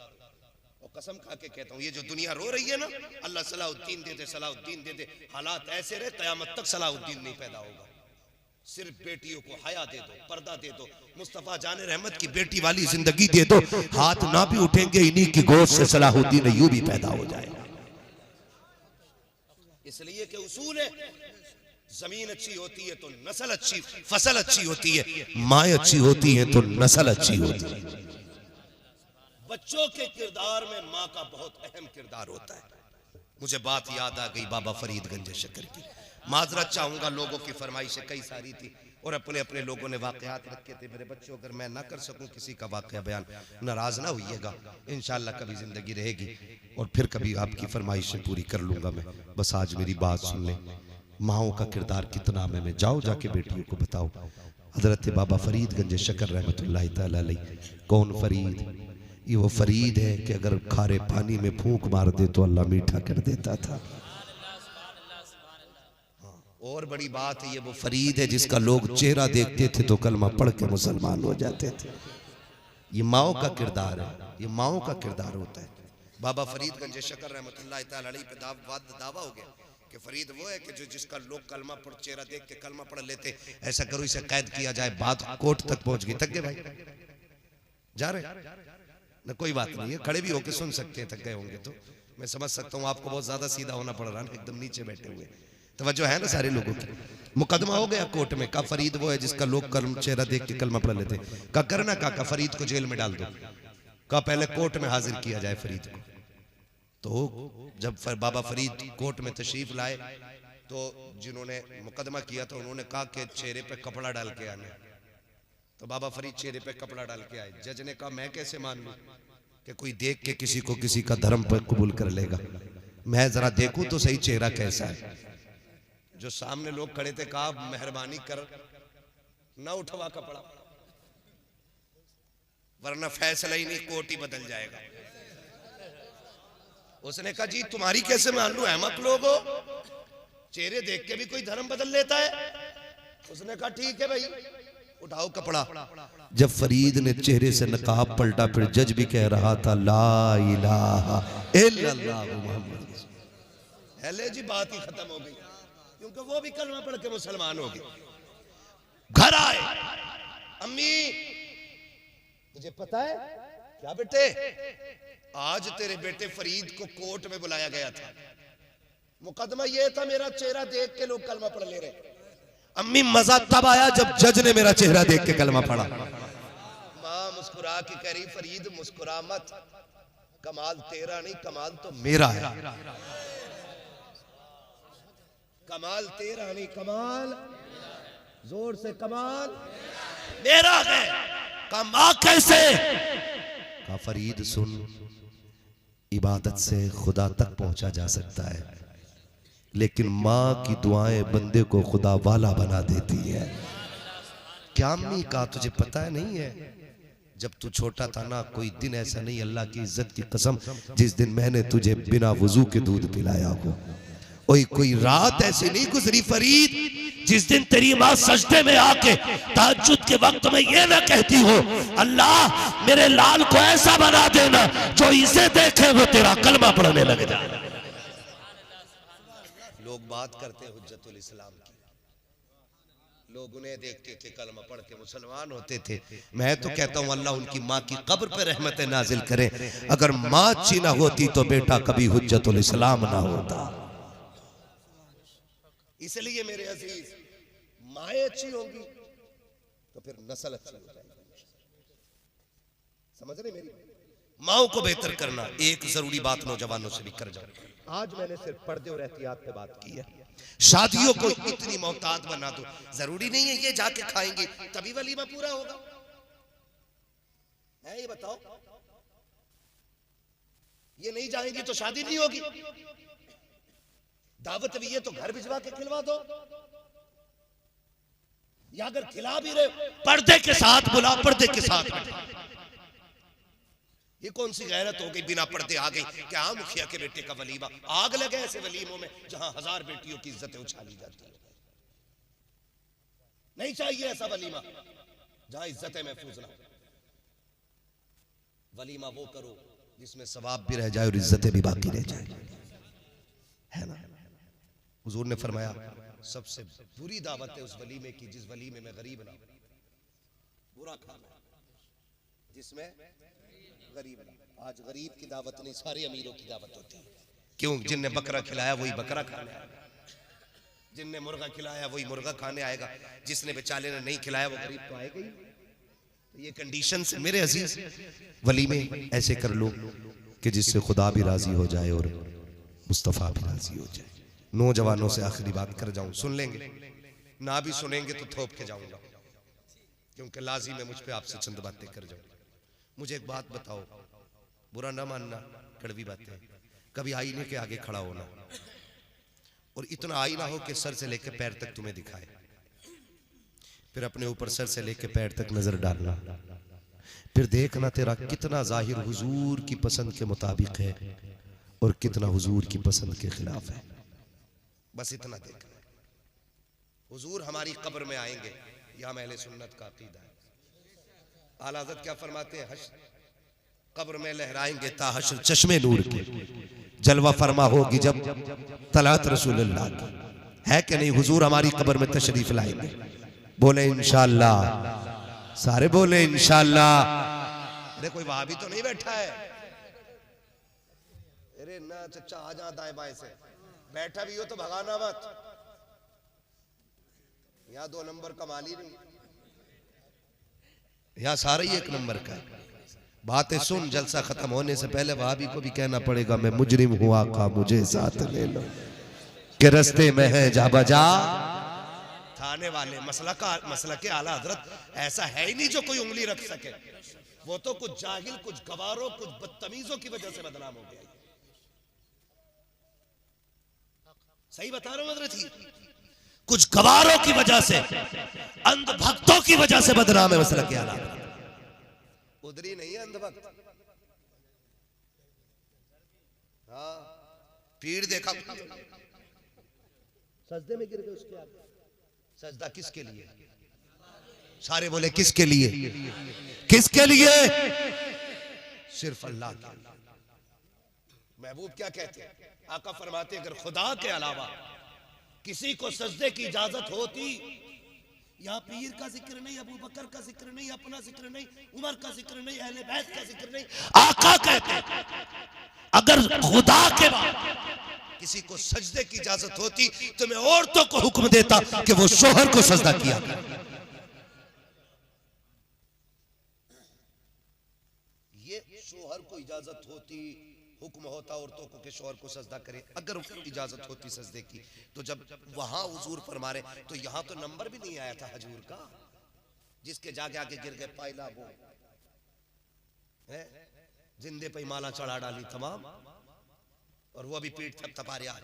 और कसम खा के कहता हूं, ये जो दुनिया रो रही है ना, अल्लाह सलाहुद्दीन दे दे, सलाहुद्दीन दे दे, हालात ऐसे रहे कयामत तक सलाहुद्दीन नहीं पैदा होगा। सिर्फ बेटियों को हया दे दो, पर्दा दे दो, मुस्तफा जाने रहमत की बेटी वाली जिंदगी दे दो, हाथ ना भी उठेंगे इन्हीं की गोद से सलाहुद्दीन अय्यूबी पैदा हो जाएगा। इसलिए कि उसूल है, जमीन अच्छी होती है तो नस्ल अच्छी, फसल अच्छी होती है, माँ अच्छी होती है तो नस्ल अच्छी होती है। बच्चों के किरदार में माँ का बहुत अहम किरदार होता है। मुझे बात याद आ गई बाबा फरीदगंज शक्कर की। माजरत चाहूंगा, लोगों की फरमाइशें कई सारी थी और अपने अपने लोगों ने वाकयात रखे थे। मेरे बच्चों, अगर मैं ना कर सकूं किसी का वाकया बयान, नाराज ना होइएगा, इंशाल्लाह कभी जिंदगी रहेगी और फिर कभी आपकी फरमाइशें पूरी कर लूंगा मैं। बस आज मेरी बात सुन लें, माओ का किरदार कितना में जाओ जाके बेटियों को बताओ। हजरत बाबा फरीदगंज शक्कर रहमतुल्लाह तआला अलैह। कौन फरीद? ये वो फरीद है कि अगर खारे पानी में फूंक मार दे तो अल्लाह मीठा कर देता था। और बड़ी बात है, ये वो फरीद है जिसका लोग चेहरा देखते थे तो कलमा पढ़ के मुसलमान हो जाते थे। ये माओ का किरदार है, ये माओ का किरदार होता है। बाबा फरीद गंज शकर रहमतुल्लाह तआला अलैह पे दावा हो गया कि फरीद वो है कि जो जिसका लोग कलमा पढ़ चेहरा देख के कलमा पढ़ लेते। ऐसा करो इसे कैद किया जाए। बात कोर्ट तक पहुंच गई। थक गए भाई? जा रहे ना? कोई बात नहीं है, खड़े भी होके सुन सकते हैं। थक गए होंगे तो मैं समझ सकता हूँ, आपको बहुत ज्यादा सीधा होना पड़ रहा है, एकदम नीचे बैठे हुए। तवज्जो है ना सारे लोगों की? मुकदमा हो गया कोर्ट में। का फरीद वो है जिसका लोग चेहरा देख के कलमा पढ़ लेते। का करना का फरीद को जेल में डाल दो। का पहले कोर्ट में हाजिर किया जाए फरीद को। तो जब बाबा फरीद कोर्ट में तशरीफ लाए तो जिन्होंने मुकदमा किया था उन्होंने कहा कि चेहरे पे कपड़ा डाल के आने। तो बाबा फरीद चेहरे पे कपड़ा डाल के आए। जज ने कहा मैं कैसे मान लूं कि कोई देख के किसी को किसी का धर्म पर कबूल कर लेगा? मैं जरा देखूं तो सही चेहरा कैसा है। जो सामने लोग खड़े थे कहा मेहरबानी कर ना उठवा कपड़ा, वरना फैसला ही नहीं, कोर्ट ही बदल जाएगा। उसने कहा जी तुम्हारी कैसे मान लूं, अहमक लोग हो, चेहरे देख के भी कोई धर्म बदल लेता है। उसने कहा ठीक है भाई उठाओ कपड़ा। जब फरीद ने चेहरे से नकाब पलटा फिर जज भी कह रहा था ला इलाहा इल्लल्लाह मुहम्मद। हेले जी बात ही खत्म हो गई, क्योंकि वो भी कलमा पढ़ के मुसलमान हो गए। घर आए, अम्मी तुझे पता है क्या बेटे, आज तेरे बेटे फरीद को कोर्ट में बुलाया गया था। मुकदमा ये था मेरा चेहरा देख के लोग कलमा पढ़ ले रहे। अम्मी मजा तब आया जब जज ने मेरा चेहरा देख के कलमा पढ़ा। मां मुस्कुरा के कह रही फरीद मुस्कुरा मत, कमाल तेरा नहीं कमाल तो मेरा है। कमाल तेरा नहीं कमाल, जोर से कमाल
मेरा है। कमा कैसे?
का फरीद सुन, इबादत से खुदा तक पहुंचा जा सकता है, लेकिन माँ की दुआएं बंदे को खुदा वाला बना देती है। क्या अम्मी का तुझे पता है नहीं है, जब तू छोटा था ना कोई दिन ऐसा नहीं, अल्लाह की इज्जत की कसम, जिस दिन मैंने तुझे बिना वजू के दूध पिलाया हो। कोई रात ऐसी नहीं गुजरी फरीद
जिस दिन तेरी माँ सजदे में आके तहज्जुद के वक्त में ये ना कहती हो अल्लाह मेरे लाल को ऐसा बना देना जो इसे देखे वो तेरा कलमा पढ़ने लग जाए।
लोग बात करते हुज्जतुल इस्लाम की, लोग उन्हें देखते थे कलमा पढ़ के मुसलमान होते थे। मैं तो कहता हूँ अल्लाह उनकी माँ की कब्र पे रहमत नाजिल करे। अगर माँ अच्छी ना होती तो बेटा कभी हुज्जतुल इस्लाम ना होता। इसलिए मेरे अजीज माएँ अच्छी होंगी तो फिर नस्ल अच्छी हो जाएगी। समझ रहे मेरी? माओ को बेहतर करना एक जरूरी बात नौजवानों से भी कर जाओ। आज मैंने सिर्फ पर्दे और एहतियात पे बात की है। शादियों को इतनी मोहताज बना दो, जरूरी नहीं है ये जाके खाएंगे तभी वलीमा पूरा होगा है। ये बताओ, ये नहीं जाएंगी तो शादी नहीं होगी। दावत भी है तो घर भिजवा के खिलवा दो, या अगर खिला भी रहे पर्दे के साथ बुला, पर्दे के साथ बैठा। ये कौन सी गैरत हो गई, बिना पर्दे आ गई क्या मुखिया के बेटे का वलीमा। आग लगे ऐसे वलीमों में जहां 1000 बेटियों की इज्जतें उछाली जाती है। नहीं चाहिए ऐसा वलीमा जहां इज्जतें महफूज ना। वलीमा वो करो जिसमें सवाब भी रह जाए और इज्जतें भी बाकी रह जाए, है ना। हुजूर ने फरमाया सबसे बुरी दावत है उस वलीमे की जिस वलीमे में गरीब ना, बुरा खाना जिसमें गरीब ना। आज गरीब की दावत नहीं, सारे अमीरों की दावत होती है। क्यों? जिनने बकरा खिलाया वही बकरा खाने आएगा, जिनने मुर्गा खिलाया वही मुर्गा खाने आएगा, जिसने बेचारे ने नहीं खिलाया वो गरीब तो आएगा ही। तो ये कंडीशन से मेरे अजीज वलीमे ऐसे कर लो कि जिससे खुदा भी राजी हो जाए और मुस्तफ़ा भी राजी हो जाए। नौजवानों से आखिरी बात कर जाऊं, सुन लेंगे ना भी सुनेंगे तो थोप के जाऊंगा, क्योंकि लाजिम है मुझ पे आपसे चंद बातें कर जाऊं। मुझे एक बात बताओ, बुरा ना मानना, कड़वी बातें, कभी आईने के आगे खड़ा होना और इतना आईना हो कि सर से लेकर पैर तक तुम्हें दिखाए, फिर अपने ऊपर सर से लेकर पैर तक नजर डालना, फिर देखना तेरा कितना जाहिर हुजूर की पसंद के मुताबिक है और कितना हुजूर की पसंद के खिलाफ है। बस इतना देखना। हुजूर हमारी कब्र में आएंगे, यह हम अहले सुन्नत का अकीदा है। आला हज़रत क्या फरमाते हैं, कब्र में लहराएंगे ता हश्र चश्मे नूर के, जलवा फरमा होगी जब तलात रसूलुल्लाह की। है कि नहीं? हुजूर हमारी कब्र में तशरीफ लाएंगे। बोले इंशाअल्लाह, सारे बोले इंशाअल्लाह। अरे कोई वहां भी तो नहीं बैठा है? अरे ना चचा आ जा दाएं बाएं से, बैठा भी हो तो भगाना मत, यहाँ 2 नंबर का माली नहीं, यहाँ सारा ही 1 नंबर का। बातें सुन, जलसा खत्म होने से पहले वहाबी को भी कहना पड़ेगा मैं मुजरिम हुआ का मुझे साथ ले लो, कि रस्ते में है जा बजा थाने वाले। मसला के आला हजरत ऐसा है ही नहीं जो कोई उंगली रख सके। वो तो कुछ जाहिल, कुछ गवारों, कुछ बदतमीजों की वजह से बदनाम हो गया। सही बता रहा हूं हजरत ही,
कुछ गवारों की वजह से, अंधभक्तों की वजह से बदनाम है मसला के आला।
उधरी नहीं है अंधभक्त। हाँ, पीड़ देखा, सजदे में गिर गए उसके आगे। सजदा किसके लिए? सारे बोले किसके लिए? किसके लिए? सिर्फ अल्लाह के। महबूब क्या कहते हैं? आका फरमाते अगर खुदा के अलावा किसी को सजदे की इजाजत होती, यहाँ पीर का जिक्र नहीं, अबू बकर का जिक्र नहीं, अपना जिक्र नहीं, उमर का जिक्र नहीं, अहले बैत का जिक्र नहीं,
आका कहते हैं अगर खुदा के बाद
किसी को सजदे की इजाजत होती तो मैं औरतों को हुक्म देता कि वो शोहर को सजदा किया। ये शोहर को इजाजत होती, हुक्म होता औरतों को कि शोहर को सजदा करे। अगर इजाजत होती सजदे की तो जब वहां हुजूर फरमा रहे तो यहां तो नंबर भी नहीं आया था हजूर का। जिसके जाके आके गिर गए पायला वो है, जिंदे पे माला चढ़ा डाली तमाम, और वो अभी पीठ थपथपा रहा।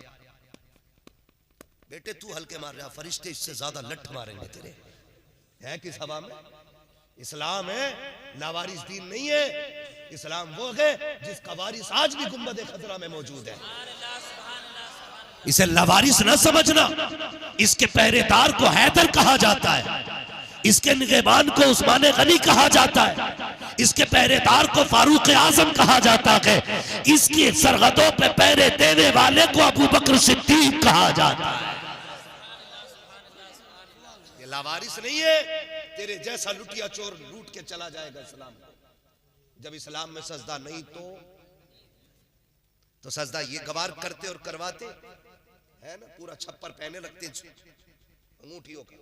बेटे तू हल्के मार रहा, फरिश्ते इससे ज्यादा लठ मारेंगे तेरे। है किस हवा में? इस्लाम है, लावारिस दीन नहीं है। इस्लाम वो है जिसका वारिस आज भी गुंबद खतरा में मौजूद है।
इसे लवारिस न समझना, इसके पहरेदार को हैदर कहा जाता है, इसके निगहबान को उस्मान गनी कहा जाता है, इसके पहरेदार को फारूक आजम कहा जाता है, इसकी सरहदों पे पहरे देने वाले को अबू बकर सिद्दीक कहा जाता है।
ये लावारिस नहीं है, तेरे जैसा लुटिया चोर लूट के चला जाएगा इस्लाम। जब इस्लाम में सजदा नहीं तो सजदा ये गवार करते और करवाते है ना, पूरा छप्पर पहने लगते अंगूठियों का,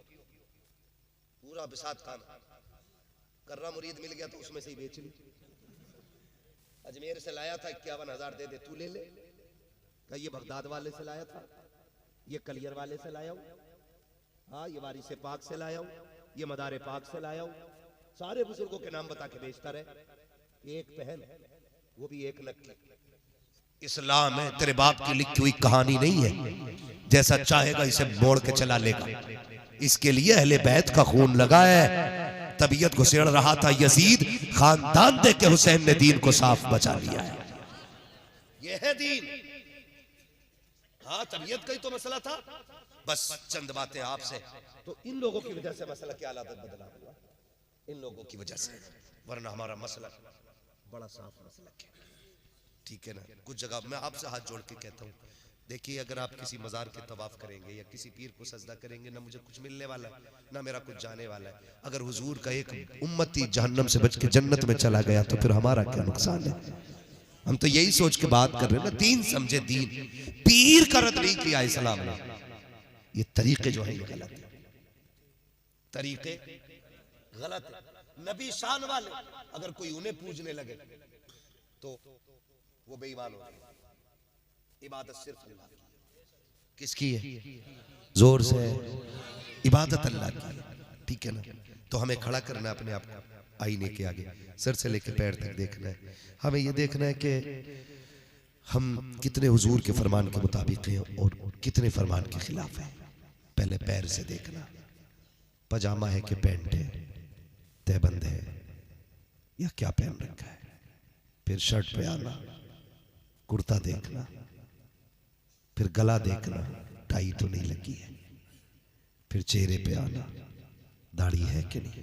पूरा बिसात खाना। कर्रा मुरीद मिल गया तो उसमें से ही बेच ली। अजमेर से लाया था 51,000 दे दे, तू ले ले। ये बगदाद वाले से लाया था, ये कलियर वाले से लाया हूं, हाँ ये वारिस पाक से लाया हूं, ये मदारे पाक से लाया हूं। सारे बुजुर्गों के नाम बता के बेचता रहे। एक पहल, वो भी एक नक्की। इस्लाम है, तेरे बाप की लिखी हुई कहानी नहीं है, जैसा चाहेगा इसे मोड़ के चला लेगा। इसके लिए अहले बैत का खून लगा है। तबीयत घुसेड़ रहा था यजीद, खानदान दे के हुसैन ने दीन को साफ बचा लिया है। यह है दीन। हाँ तबीयत का ही तो मसला था, बस चंद बातें आपसे। तो इन लोगों की वजह से मसला क्या हालत बदला हुआ, इन लोगों की वजह से, वरना हमारा मसला बड़ा साफ मसला है। ठीक है ना? कुछ जगह मैं आपसे हाथ जोड़ के कहता हूँ, देखिए अगर आप किसी मजार के तवाफ करेंगे या किसी पीर को सजदा करेंगे, ना मुझे कुछ मिलने वाला है ना मेरा कुछ जाने वाला है। अगर हुजूर का एक उम्मती जहन्नम से बच के जन्नत में चला गया तो फिर हमारा क्या नुकसान है? हम तो यही सोच के बात कर रहे हैं ना, दीन समझे दीन। पीर का रद्द नहीं किया इस्लाम ने। ये तरीके जो है ये गलत है, तरीके गलत है। नबी शान वाले अगर कोई उन्हें पूजने लगे तो वो बेईमान हो गए। इबादत सिर्फ अल्लाह की। किसकी है? जोर से इबादत अल्लाह की। ठीक है ना? तो हमें खड़ा करना अपने आप को आईने के आगे, सर से लेकर पैर तक देखना है। हमें ये देखना है कि हम कितने हुजूर के फरमान के मुताबिक हैं और कितने फरमान के खिलाफ हैं। पहले पैर से देखना, पजामा है कि पैंट है, तहबंद है या क्या पहन रखा है। फिर शर्ट पे आना, कुर्ता देखना, फिर गला देखना, टाई तो नहीं लगी है,
फिर चेहरे पे आना, दाढ़ी है कि नहीं,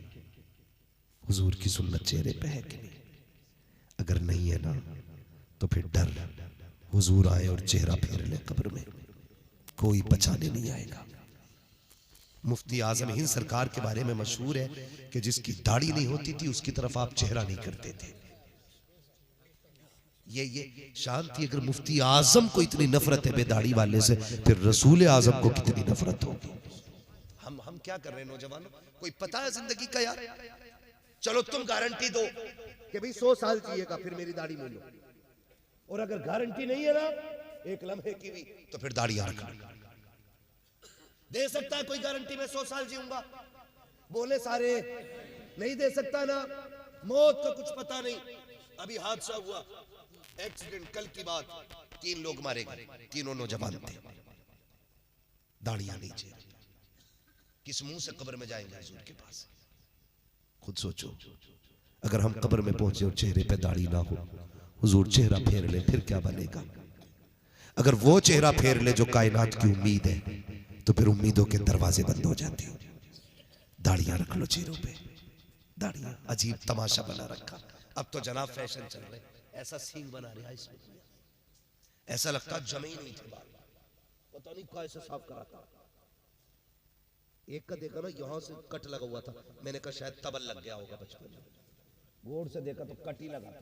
हुजूर की सुन्नत चेहरे पे है कि नहीं। अगर नहीं है ना तो फिर डर, हुजूर आए और चेहरा फेर ले कब्र में, कोई बचाने नहीं आएगा। मुफ्ती आजम हिंद सरकार के बारे में मशहूर है कि जिसकी दाढ़ी नहीं होती थी उसकी तरफ आप चेहरा नहीं करते थे। ये शान थी। अगर मुफ्ती आजम को इतनी नफरत है बेदाढ़ी वाले से, फिर रसूल आजम को कितनी नफरत होगी।
हम क्या कर रहे हैं नौजवानों, कोई पता है जिंदगी का यार? चलो तुम गारंटी दो कि भाई 100 साल जिएगा फिर मेरी दाढ़ी ले लो, और अगर गारंटी नहीं है ना एक लम्हे की भी, तो फिर दाढ़ियां रखना। दे सकता है कोई गारंटी मैं 100 साल जीऊंगा? बोले सारे नहीं दे सकता ना। मौत का कुछ पता नहीं। अभी हादसा हुआ, एक्सीडेंट, कल की बात, 3 लोग मारे गए, तीनों नौजवान थे, दाढ़ियां नीचे। किस मुंह से कब्र में जाएंगे हुजूर के पास?
खुद सोचो, अगर हम कब्र में पहुंचे और चेहरे पे दाढ़ी ना हो, हुजूर चेहरा फेर ले, फिर क्या बनेगा? अगर वो चेहरा फेर ले जो कायनात की उम्मीद है, तो फिर उम्मीदों के दरवाजे बंद हो जाते हैं। दाढ़ियां रख लो चेहरों पे, दाढ़ियां अजीब तमाशा बना रखा।
अब तो जनाब फैशन चल रहे, ऐसा सींग बना रहा है इसमें, ऐसा लगता जमे ही नहीं थे बाल, पता नहीं कैसे साफ करा था। एक का देखा ना यहाँ से कट लगा हुआ था, मैंने कहा शायद तबल लग गया होगा बचपन में, गौर से देखा तो कट ही लगा था।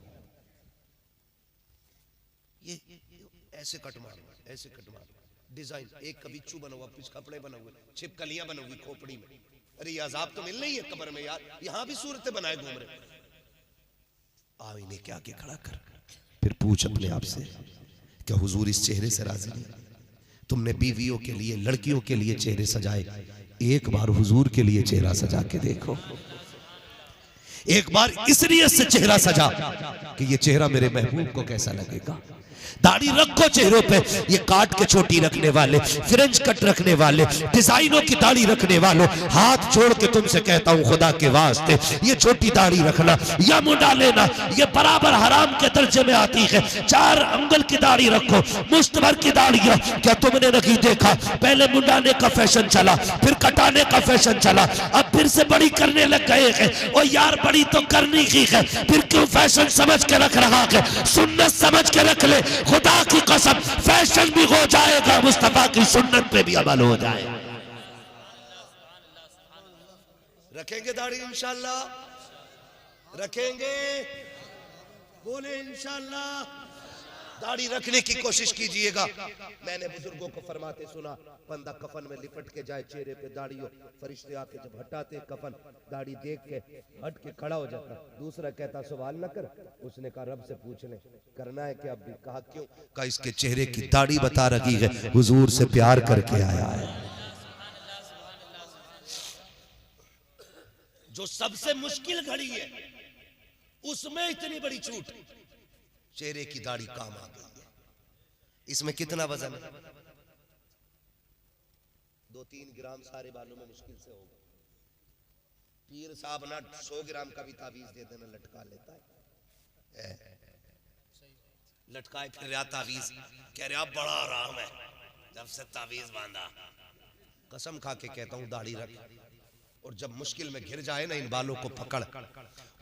ये ऐसे कट मार, ऐसे कट मार, डिजाइन एक का बिच्छू बना हुआ, कुछ कपड़े बने हुए, छिपकलियां बनी हुई खोपड़ी में। अरे ये अजाब तो मिल रही है कब्र में यार, यहाँ भी सूरतें बनाए घूम रहे।
आईने के आगे खड़ा कर, फिर पूछ अपने आप से, क्या हुजूर इस चेहरे से राजी नहीं? तुमने बीवियों के लिए, लड़कियों के लिए चेहरे सजाए, एक बार हुजूर के लिए चेहरा सजा के देखो। एक बार इस नियत से चेहरा सजा कि ये चेहरा मेरे महबूब को कैसा लगेगा। दाढ़ी रखो चेहरों पे, ये काट के छोटी रखने वाले, फ्रेंच कट रखने वाले, डिजाइनों की दाढ़ी रखने वालों, हाथ जोड़ के तुमसे कहता हूं खुदा के वास्ते, ये छोटी दाढ़ी रखना या मुंडा लेना ये बराबर हराम के दर्जे में आती है। 4 अंगुल की दाढ़ी रखो, मुश्त भर की दाढ़ियां। क्या तुमने नहीं देखा, पहले मुंडाने का फैशन चला, फिर कटाने का फैशन चला, अब फिर से बड़ी करने लग गए हैं। और यार बड़ी तो करनी ही है, फिर क्यों फैशन समझ के रख रहा है? सुन्नत समझ के रख ले, खुदा की कसम फैशन भी हो जाएगा, मुस्तफा की सुन्नत पे भी अमल हो जाएगा।
रखेंगे दाढ़ी इंशाल्लाह, रखेंगे, बोले इंशाल्लाह। दाढ़ी रखने की कोशिश कीजिएगा। मैंने बुजुर्गों को फरमाते सुना, बंदा कफन में लिपट के जाए, चेहरे पे दाढ़ी हो, फरिश्ते आके जब हटाते कफन, दाढ़ी देख के हट के खड़ा हो जाता। दूसरा कहता सवाल न कर, उसने कहा रब से पूछ ले, करना है क्या? अब भी कहा क्यों?
का इसके चेहरे की दाढ़ी बता रही है, हुजूर से प्यार करके आया है।
जो सबसे मुश्किल घड़ी है उसमें इतनी बड़ी छूट, चेहरे की दाढ़ी काम आ गई है। इसमें कितना वजन है? 2-3 ग्राम सारे बालों में मुश्किल से होगा। पीर साहब ना 100 ग्राम का भी तावीज दे देना लटका लेता है, लटकाए फिर रहा तावीज, कह रहा बड़ा आराम है जब से तावीज बांधा। कसम खा के कहता हूं दाढ़ी रख, और जब मुश्किल में घिर जाए ना इन बालों को पकड़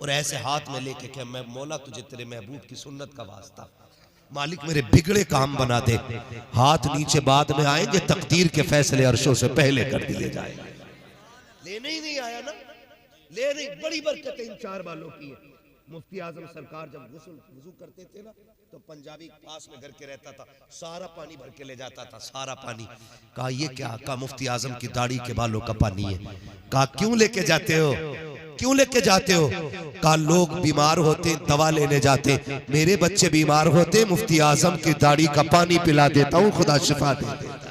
और ऐसे हाथ में लेके कि मैं मौला तुझे तेरे महबूब की सुन्नत का वास्ता, मालिक मेरे बिगड़े काम बना दे। हाथ नीचे बाद में आएंगे, तकदीर के फैसले अर्शों से पहले कर दिए जाएंगे। लेने ही नहीं आया ना, ले नहीं, बड़ी बरकतें इन 4 बालों की है। मुफ्ती आजम सरकार जब वुजू करते थे ना, तो पंजाबी पास में घर के रहता था, सारा पानी भर के ले जाता था, सारा पानी।
कहा ये क्या? कहा मुफ्ती आजम की दाढ़ी के बालों का पानी है। कहा क्यों लेके जाते हो, क्यों लेके जाते हो? कहा लोग बीमार होते दवा लेने जाते, मेरे बच्चे बीमार होते, मुफ्ती आजम की दाढ़ी का पानी पिला देता हूँ, खुदा शिफा दे देता।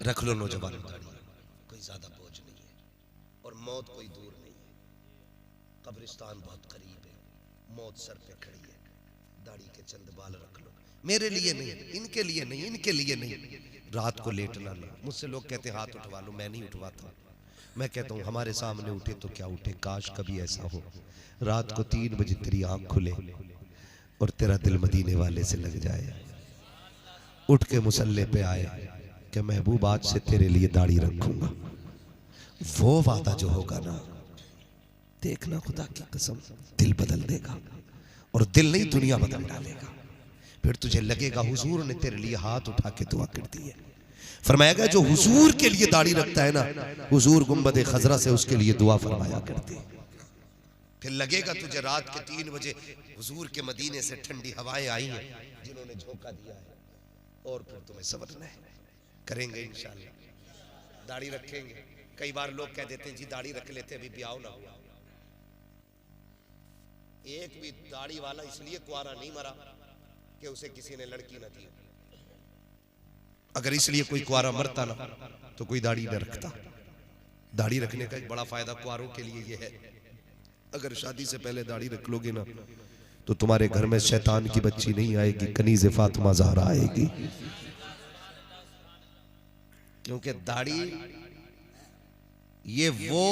रख लो नौजवान दाढ़ी, कोई ज्यादा बोझ नहीं है, और मौत कोई दूर नहीं है। कब्रिस्तान बहुत करीब है, मौत सर पे खड़ी है। दाढ़ी के चंद बाल रख लो। मेरे लिए नहीं, इनके लिए नहीं, इनके लिए नहीं। रात को लेटना ना। मुझसे लोग कहते हैं हाथ उठवा लो, मैं नहीं उठवाता। मैं कहता हूँ हमारे सामने उठे तो क्या उठे, काश कभी ऐसा हो रात को 3 बजे तेरी आंख खुले और तेरा दिल मदीने वाले से लग जाए, उठ के मुसल्ले पे आए कि महबूब आज से तेरे लिए दाढ़ी रखूंगा। वो वादा जो होगा ना, देखना खुदा की कसम दिल बदल देगा, और दिल नहीं दुनिया बदल डालेगा। फिर तुझे लगेगा हुजूर ने तेरे लिए हाथ उठा के दुआ कर दी है। फरमाया गया जो हुजूर के लिए दाढ़ी रखता है ना, हुजूर गुंबद खजरा से उसके लिए दुआ फरमाया करते। फिर लगेगा तुझे रात के 3 बजे हुजूर के मदीने से ठंडी हवाएं आई हैं जिन्होंने झोंका दिया है, और फिर तुम्हें समझना है। करेंगे इंशाअल्लाह, दाढ़ी रखेंगे। कई बार लोग कह देते हैं जी दाढ़ी रख लेते अभी ब्याह ना हुआ। एक भी दाढ़ी वाला इसलिए कुआरा नहीं मरा कि उसे किसी ने लड़की न दी। अगर इसलिए कोई कुआरा मरता ना तो कोई दाढ़ी न रखता। दाढ़ी रखने का एक बड़ा फायदा कुआरों के लिए यह है, अगर शादी से पहले दाढ़ी रख लोगे ना तो तुम्हारे घर में शैतान की बच्ची नहीं आएगी, कनीज़े फातिमा ज़हरा आएगी। क्योंकि दाढ़ी ये वो